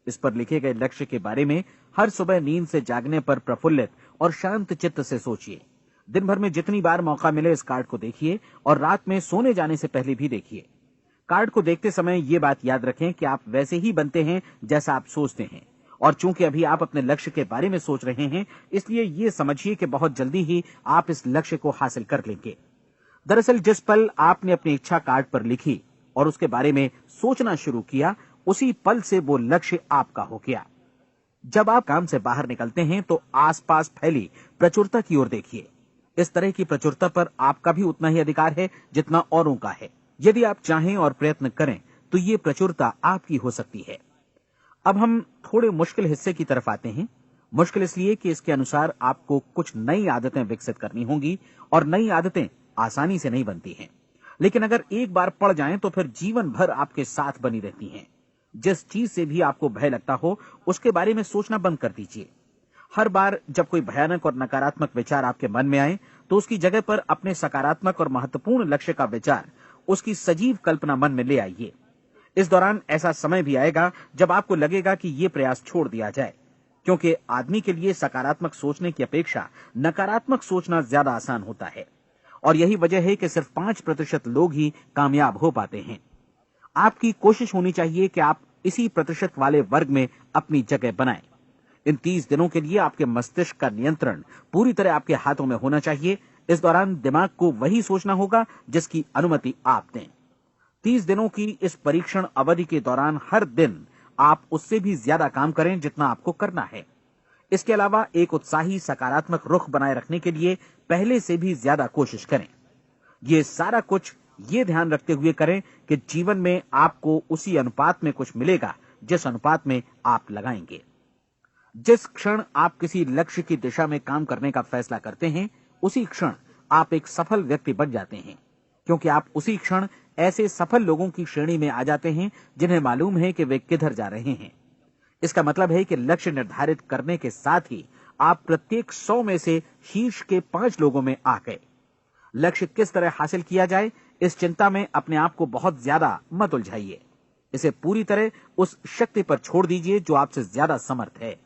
इस पर लिखे गए लक्ष्य के बारे में हर सुबह नींद से जागने पर प्रफुल्लित और शांत चित्त से सोचिए। दिन भर में जितनी बार मौका मिले इस कार्ड को देखिए और रात में सोने जाने से पहले भी देखिए। कार्ड को देखते समय ये बात याद रखें कि आप वैसे ही बनते हैं जैसा आप सोचते हैं। और चूंकि अभी आप अपने लक्ष्य के बारे में सोच रहे हैं, इसलिए ये समझिए कि बहुत जल्दी ही आप इस लक्ष्य को हासिल कर लेंगे। दरअसल जिस पल आपने अपनी इच्छा कार्ड पर लिखी और उसके बारे में सोचना शुरू किया, उसी पल से वो लक्ष्य आपका हो गया। जब आप काम से बाहर निकलते हैं तो आसपास फैली प्रचुरता की ओर देखिए। इस तरह की प्रचुरता पर आपका भी उतना ही अधिकार है जितना औरों का है। यदि आप चाहें और प्रयत्न करें तो ये प्रचुरता आपकी हो सकती है। अब हम थोड़े मुश्किल हिस्से की तरफ आते हैं। मुश्किल इसलिए कि इसके अनुसार आपको कुछ नई आदतें विकसित करनी होंगी, और नई आदतें आसानी से नहीं बनती हैं, लेकिन अगर एक बार पड़ जाएं तो फिर जीवन भर आपके साथ बनी रहती हैं। जिस चीज से भी आपको भय लगता हो उसके बारे में सोचना बंद कर दीजिए। हर बार जब कोई भयानक और नकारात्मक विचार आपके मन में आए तो उसकी जगह पर अपने सकारात्मक और महत्वपूर्ण लक्ष्य का विचार, उसकी सजीव कल्पना मन में ले आइए। इस दौरान ऐसा समय भी आएगा जब आपको लगेगा कि ये प्रयास छोड़ दिया जाए, क्योंकि आदमी के लिए सकारात्मक सोचने की अपेक्षा नकारात्मक सोचना ज्यादा आसान होता है। और यही वजह है कि सिर्फ 5% लोग ही कामयाब हो पाते हैं। आपकी कोशिश होनी चाहिए कि आप इसी प्रतिशत वाले वर्ग में अपनी जगह बनाएं। इन 30 दिनों के लिए आपके मस्तिष्क का नियंत्रण पूरी तरह आपके हाथों में होना चाहिए। इस दौरान दिमाग को वही सोचना होगा जिसकी अनुमति आप दें। 30 दिनों की इस परीक्षण अवधि के दौरान हर दिन आप उससे भी ज्यादा काम करें जितना आपको करना है। इसके अलावा एक उत्साही सकारात्मक रुख बनाए रखने के लिए पहले से भी ज्यादा कोशिश करें। ये सारा कुछ ये ध्यान रखते हुए करें कि जीवन में आपको उसी अनुपात में कुछ मिलेगा जिस अनुपात में आप लगाएंगे। जिस क्षण आप किसी लक्ष्य की दिशा में काम करने का फैसला करते हैं, उसी क्षण आप एक सफल व्यक्ति बन जाते हैं, क्योंकि आप उसी क्षण ऐसे सफल लोगों की श्रेणी में आ जाते हैं जिन्हें मालूम है कि वे किधर जा रहे हैं। इसका मतलब है कि लक्ष्य निर्धारित करने के साथ ही आप प्रत्येक 100 में से शीर्ष के 5 लोगों में आ गए। लक्ष्य किस तरह हासिल किया जाए, इस चिंता में अपने आप को बहुत ज्यादा मत उलझाइए। इसे पूरी तरह उस शक्ति पर छोड़ दीजिए जो आपसे ज्यादा समर्थ है।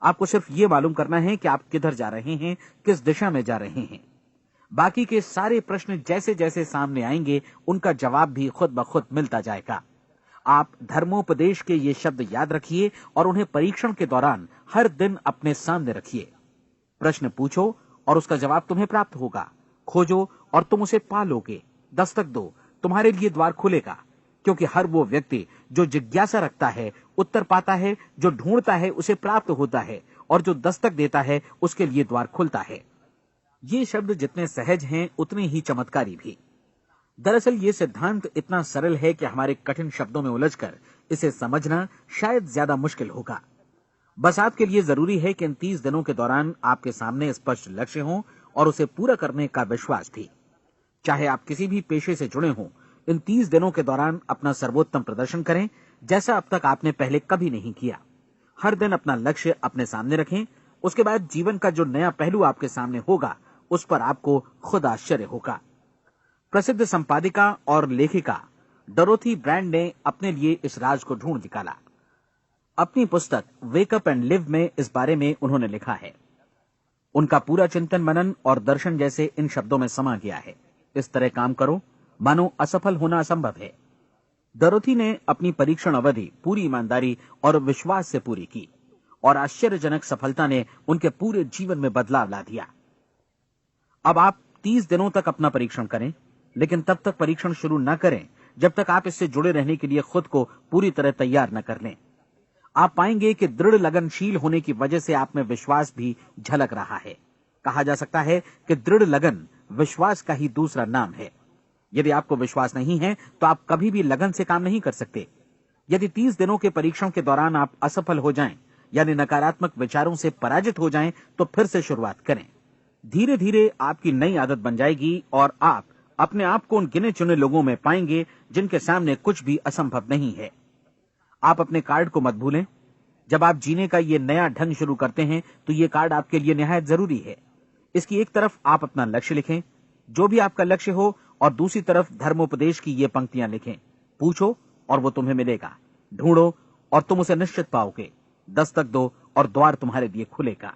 आपको सिर्फ ये मालूम करना है कि आप किधर जा रहे हैं, किस दिशा में जा रहे हैं। बाकी के सारे प्रश्न जैसे जैसे सामने आएंगे उनका जवाब भी खुद ब खुद मिलता जाएगा। आप धर्मोपदेश के ये शब्द याद रखिए और उन्हें परीक्षण के दौरान हर दिन अपने सामने रखिए। प्रश्न पूछो और उसका जवाब तुम्हें प्राप्त होगा। खोजो और तुम उसे पा लोगे। दस्तक दो, तुम्हारे लिए द्वार खुलेगा, क्योंकि हर वो व्यक्ति जो जिज्ञासा रखता है उत्तर पाता है, जो ढूंढता है उसे प्राप्त होता है, और जो दस्तक देता है उसके लिए द्वार खुलता है। ये शब्द जितने सहज हैं उतने ही चमत्कारी भी। दरअसल ये सिद्धांत इतना सरल है कि हमारे कठिन शब्दों में उलझकर इसे समझना शायद ज्यादा मुश्किल होगा। बस आपके लिए जरूरी है कि इन 30 दिनों के दौरान आपके सामने स्पष्ट लक्ष्य हो और उसे पूरा करने का विश्वास भी। चाहे आप किसी भी पेशे से जुड़े हों, इन 30 दिनों के दौरान अपना सर्वोत्तम प्रदर्शन करें, जैसा अब तक आपने पहले कभी नहीं किया। हर दिन अपना लक्ष्य अपने सामने रखें। उसके बाद जीवन का जो नया पहलू आपके सामने होगा उस पर आपको खुद आश्चर्य होगा। प्रसिद्ध संपादिका और लेखिका डोरोथी ब्रैंड ने अपने लिए इस राज को ढूंढ निकाला। अपनी पुस्तक वेक अप एंड लिव में इस बारे में उन्होंने लिखा है। उनका पूरा चिंतन मनन और दर्शन जैसे इन शब्दों में समा गया है। इस तरह काम करो मानो असफल होना असंभव है। डोरोथी ने अपनी परीक्षण अवधि पूरी ईमानदारी और विश्वास से पूरी की और आश्चर्यजनक सफलता ने उनके पूरे जीवन में बदलाव ला दिया। अब आप 30 दिनों तक अपना परीक्षण करें, लेकिन तब तक परीक्षण शुरू न करें जब तक आप इससे जुड़े रहने के लिए खुद को पूरी तरह तैयार न कर लें। आप पाएंगे कि दृढ़ लगनशील होने की वजह से आप में विश्वास भी झलक रहा है। कहा जा सकता है कि दृढ़ लगन विश्वास का ही दूसरा नाम है। यदि आपको विश्वास नहीं है तो आप कभी भी लगन से काम नहीं कर सकते। यदि 30 दिनों के परीक्षण के दौरान आप असफल हो जाएं, यानी नकारात्मक विचारों से पराजित हो जाएं, तो फिर से शुरुआत करें। धीरे धीरे आपकी नई आदत बन जाएगी और आप अपने आप को उन गिने चुने लोगों में पाएंगे जिनके सामने कुछ भी असंभव नहीं है। आप अपने कार्ड को मत भूलें। जब आप जीने का ये नया ढंग शुरू करते हैं तो ये कार्ड आपके लिए निहायत जरूरी है। इसकी एक तरफ आप अपना लक्ष्य लिखें, जो भी आपका लक्ष्य हो, और दूसरी तरफ धर्मोपदेश की ये पंक्तियां लिखें। पूछो और वो तुम्हें मिलेगा, ढूंढो और तुम उसे निश्चित पाओगे, दस्तक दो और द्वार तुम्हारे लिए खुलेगा।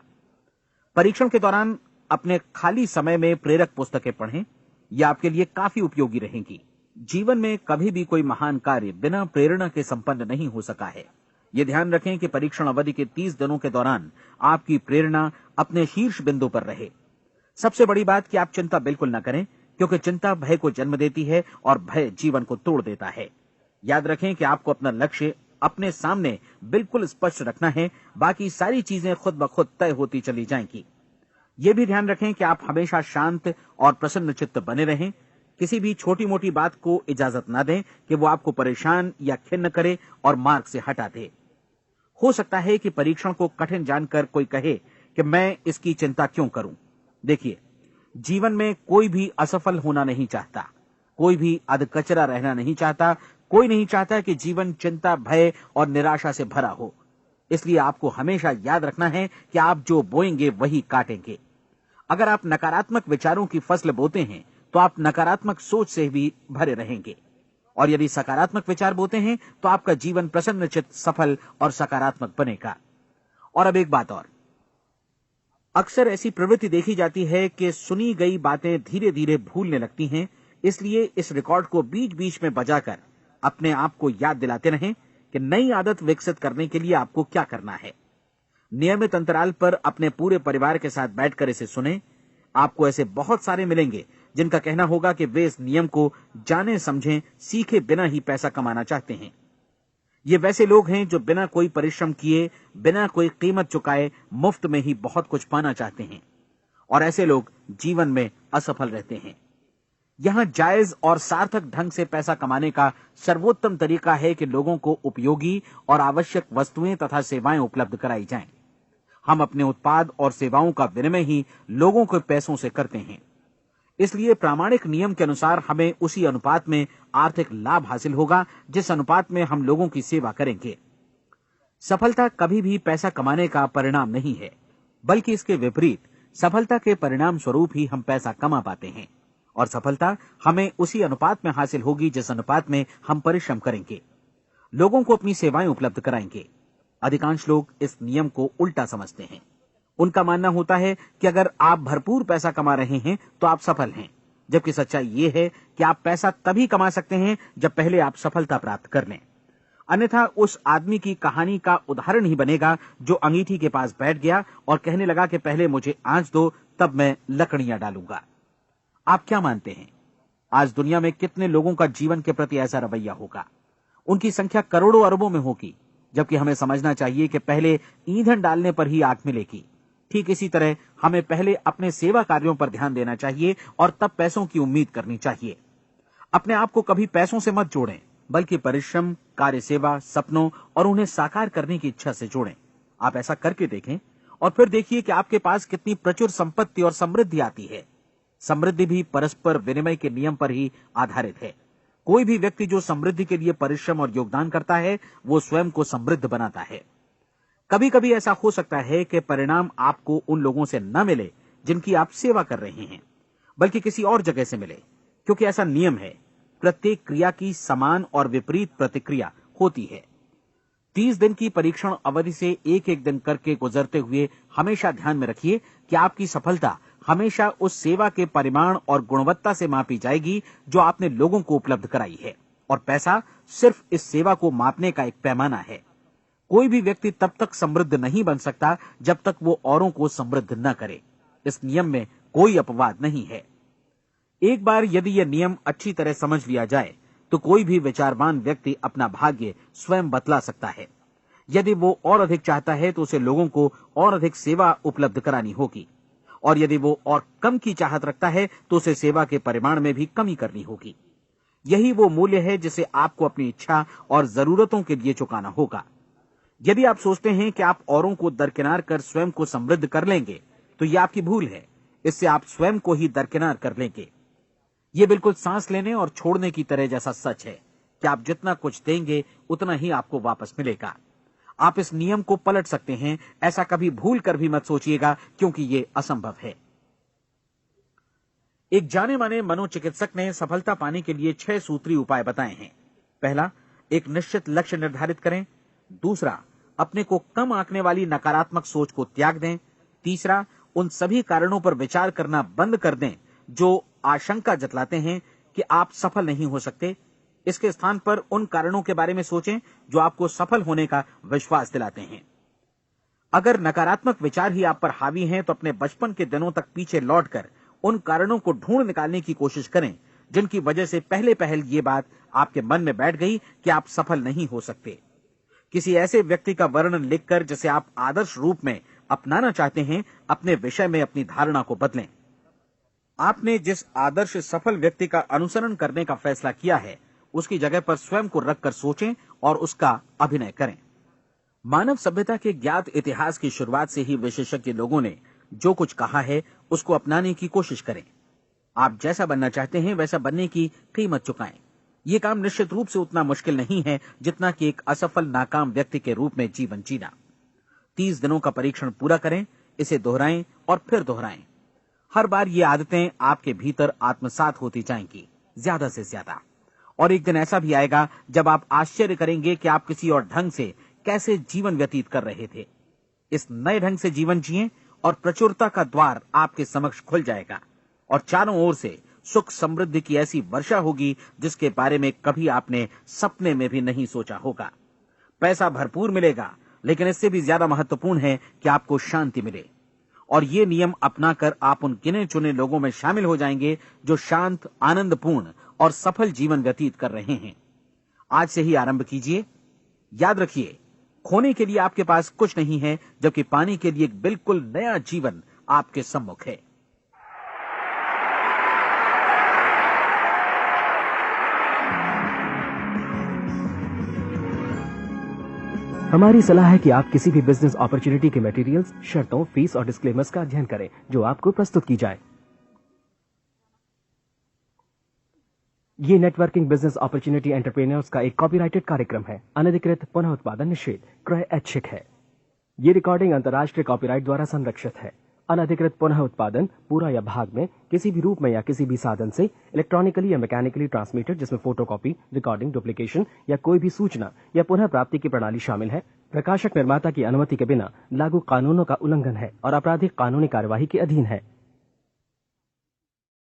परीक्षण के दौरान अपने खाली समय में प्रेरक पुस्तकें पढ़ें। यह आपके लिए काफी उपयोगी रहेंगी। जीवन में कभी भी कोई महान कार्य बिना प्रेरणा के संपन्न नहीं हो सका है। ये ध्यान रखें कि परीक्षण अवधि के 30 दिनों के दौरान आपकी प्रेरणा अपने शीर्ष बिंदु पर रहे। सबसे बड़ी बात कि आप चिंता बिल्कुल न करें, क्योंकि चिंता भय को जन्म देती है और भय जीवन को तोड़ देता है। याद रखें कि आपको अपना लक्ष्य अपने सामने बिल्कुल स्पष्ट रखना है, बाकी सारी चीजें खुद ब खुद तय होती चली जाएंगी। ये भी ध्यान रखें कि आप हमेशा शांत और प्रसन्न चित्त बने रहें। किसी भी छोटी मोटी बात को इजाजत ना दें कि वो आपको परेशान या खिन्न करे और मार्ग से हटा दे। हो सकता है कि परीक्षण को कठिन जानकर कोई कहे कि मैं इसकी चिंता क्यों करूं। देखिए, जीवन में कोई भी असफल होना नहीं चाहता, कोई भी अधकचरा रहना नहीं चाहता, कोई नहीं चाहता कि जीवन चिंता, भय और निराशा से भरा हो। इसलिए आपको हमेशा याद रखना है कि आप जो बोएंगे वही काटेंगे। अगर आप नकारात्मक विचारों की फसल बोते हैं तो आप नकारात्मक सोच से भी भरे रहेंगे, और यदि सकारात्मक विचार बोते हैं तो आपका जीवन प्रसन्नचित्त, सफल और सकारात्मक बनेगा। और अब एक बात और, अक्सर ऐसी प्रवृत्ति देखी जाती है कि सुनी गई बातें धीरे धीरे भूलने लगती हैं। इसलिए इस रिकॉर्ड को बीच बीच में बजाकर अपने आप को याद दिलाते रहें कि नई आदत विकसित करने के लिए आपको क्या करना है। नियमित अंतराल पर अपने पूरे परिवार के साथ बैठकर इसे सुनें। आपको ऐसे बहुत सारे मिलेंगे जिनका कहना होगा कि वे इस नियम को जाने समझें सीखे बिना ही पैसा कमाना चाहते हैं। ये वैसे लोग हैं जो बिना कोई परिश्रम किए, बिना कोई कीमत चुकाए मुफ्त में ही बहुत कुछ पाना चाहते हैं, और ऐसे लोग जीवन में असफल रहते हैं। यहां जायज और सार्थक ढंग से पैसा कमाने का सर्वोत्तम तरीका है कि लोगों को उपयोगी और आवश्यक वस्तुएं तथा सेवाएं उपलब्ध कराई जाएं। हम अपने उत्पाद और सेवाओं का विनिमय ही लोगों के पैसों से करते हैं। इसलिए प्रामाणिक नियम के अनुसार हमें उसी अनुपात में आर्थिक लाभ हासिल होगा जिस अनुपात में हम लोगों की सेवा करेंगे। सफलता कभी भी पैसा कमाने का परिणाम नहीं है, बल्कि इसके विपरीत सफलता के परिणाम स्वरूप ही हम पैसा कमा पाते हैं, और सफलता हमें उसी अनुपात में हासिल होगी जिस अनुपात में हम परिश्रम करेंगे, लोगों को अपनी सेवाएं उपलब्ध कराएंगे। अधिकांश लोग इस नियम को उल्टा समझते हैं। उनका मानना होता है कि अगर आप भरपूर पैसा कमा रहे हैं तो आप सफल हैं, जबकि सच्चाई ये है कि आप पैसा तभी कमा सकते हैं जब पहले आप सफलता प्राप्त कर लें। अन्यथा उस आदमी की कहानी का उदाहरण ही बनेगा जो अंगीठी के पास बैठ गया और कहने लगा कि पहले मुझे आंच दो, तब मैं लकड़ियां डालूंगा। आप क्या मानते हैं, आज दुनिया में कितने लोगों का जीवन के प्रति ऐसा रवैया होगा? उनकी संख्या करोड़ों अरबों में होगी, जबकि हमें समझना चाहिए कि पहले ईंधन डालने पर ही आग मिलेगी। ठीक इसी तरह हमें पहले अपने सेवा कार्यों पर ध्यान देना चाहिए और तब पैसों की उम्मीद करनी चाहिए। अपने आप को कभी पैसों से मत जोड़ें, बल्कि परिश्रम, कार्य सेवा, सपनों और उन्हें साकार करने की इच्छा से जोड़ें। आप ऐसा करके देखें और फिर देखिए कि आपके पास कितनी प्रचुर संपत्ति और समृद्धि आती है। समृद्धि भी परस्पर विनिमय के नियम पर ही आधारित है। कोई भी व्यक्ति जो समृद्धि के लिए परिश्रम और योगदान करता है, वो स्वयं को समृद्ध बनाता है। कभी कभी ऐसा हो सकता है कि परिणाम आपको उन लोगों से न मिले जिनकी आप सेवा कर रहे हैं, बल्कि किसी और जगह से मिले, क्योंकि ऐसा नियम है, प्रत्येक क्रिया की समान और विपरीत प्रतिक्रिया होती है। 30 दिन की परीक्षण अवधि से एक एक दिन करके गुजरते हुए हमेशा ध्यान में रखिए कि आपकी सफलता हमेशा उस सेवा के परिमाण और गुणवत्ता से मापी जाएगी जो आपने लोगों को उपलब्ध कराई है, और पैसा सिर्फ इस सेवा को मापने का एक पैमाना है। कोई भी व्यक्ति तब तक समृद्ध नहीं बन सकता जब तक वो औरों को समृद्ध न करे। इस नियम में कोई अपवाद नहीं है। एक बार यदि यह नियम अच्छी तरह समझ लिया जाए तो कोई भी विचारवान व्यक्ति अपना भाग्य स्वयं बतला सकता है। यदि वो और अधिक चाहता है तो उसे लोगों को और अधिक सेवा उपलब्ध करानी होगी, और यदि वो और कम की चाहत रखता है तो उसे सेवा के परिमाण में भी कमी करनी होगी। यही वो मूल्य है जिसे आपको अपनी इच्छा और जरूरतों के लिए चुकाना होगा। यदि आप सोचते हैं कि आप औरों को दरकिनार कर स्वयं को समृद्ध कर लेंगे तो यह आपकी भूल है। इससे आप स्वयं को ही दरकिनार कर लेंगे। ये बिल्कुल सांस लेने और छोड़ने की तरह जैसा सच है कि आप जितना कुछ देंगे उतना ही आपको वापस मिलेगा। आप इस नियम को पलट सकते हैं, ऐसा कभी भूल कर भी मत सोचिएगा, क्योंकि ये असंभव है। एक जाने माने मनोचिकित्सक ने सफलता पाने के लिए 6 सूत्री उपाय बताए हैं। पहला, एक निश्चित लक्ष्य निर्धारित करें। दूसरा, अपने को कम आंकने वाली नकारात्मक सोच को त्याग दें। तीसरा, उन सभी कारणों पर विचार करना बंद कर दें जो आशंका जतलाते हैं कि आप सफल नहीं हो सकते। इसके स्थान पर उन कारणों के बारे में सोचें जो आपको सफल होने का विश्वास दिलाते हैं। अगर नकारात्मक विचार ही आप पर हावी हैं तो अपने बचपन के दिनों तक पीछे लौटकर उन कारणों को ढूंढ निकालने की कोशिश करें जिनकी वजह से पहले पहल ये बात आपके मन में बैठ गई कि आप सफल नहीं हो सकते। किसी ऐसे व्यक्ति का वर्णन लिखकर जिसे आप आदर्श रूप में अपनाना चाहते हैं, अपने विषय में अपनी धारणा को बदलें। आपने जिस आदर्श सफल व्यक्ति का अनुसरण करने का फैसला किया है उसकी जगह पर स्वयं को रखकर सोचें और उसका अभिनय करें। मानव सभ्यता के ज्ञात इतिहास की शुरुआत से ही विशेषज्ञ लोगों ने जो कुछ कहा है उसको अपनाने की कोशिश करें। आप जैसा बनना चाहते हैं वैसा बनने की कीमत चुकाएं। ये काम निश्चित रूप से उतना मुश्किल नहीं है जितना कि एक असफल नाकाम व्यक्ति के रूप में जीवन जीना। 30 दिनों का परीक्षण पूरा करें, इसे दोहराएं और फिर दोहराएं। हर बार ये आदतें आपके भीतर आत्मसात होती जाएंगी, ज्यादा से ज्यादा। और एक दिन ऐसा भी आएगा जब आप आश्चर्य करेंगे कि आप किसी और ढंग से कैसे जीवन व्यतीत कर रहे थे। इस नए ढंग से जीवन जिएं और प्रचुरता का द्वार आपके समक्ष खुल जाएगा और चारों ओर से सुख समृद्धि की ऐसी वर्षा होगी जिसके बारे में कभी आपने सपने में भी नहीं सोचा होगा। पैसा भरपूर मिलेगा, लेकिन इससे भी ज्यादा महत्वपूर्ण है कि आपको शांति मिले। और ये नियम अपनाकर आप उन गिने चुने लोगों में शामिल हो जाएंगे जो शांत, आनंदपूर्ण और सफल जीवन व्यतीत कर रहे हैं। आज से ही आरंभ कीजिए। याद रखिए, खोने के लिए आपके पास कुछ नहीं है, जबकि पाने के लिए एक बिल्कुल नया जीवन आपके सम्मुख है। हमारी सलाह है कि आप किसी भी बिजनेस अपॉर्चुनिटी के मटेरियल्स, शर्तों, फीस और डिस्क्लेमर्स का अध्ययन करें जो आपको प्रस्तुत की जाए। ये नेटवर्किंग बिजनेस अपॉर्चुनिटी एंटरप्रेन्योर्स का एक कॉपीराइटेड कार्यक्रम है। अनधिकृत पुनः उत्पादन निषेध, क्रय ऐच्छिक है। ये रिकॉर्डिंग अंतर्राष्ट्रीय कॉपीराइट द्वारा संरक्षित है। अनधिकृत पुनः उत्पादन पूरा या भाग में किसी भी रूप में या किसी भी साधन से इलेक्ट्रॉनिकली या मैकेनिकली ट्रांसमिटेड जिसमें फोटोकॉपी, रिकॉर्डिंग, डुप्लीकेशन या कोई भी सूचना या पुनः प्राप्ति की प्रणाली शामिल है, प्रकाशक निर्माता की अनुमति के बिना लागू कानूनों का उल्लंघन है और आपराधिक कानूनी कार्यवाही के अधीन है।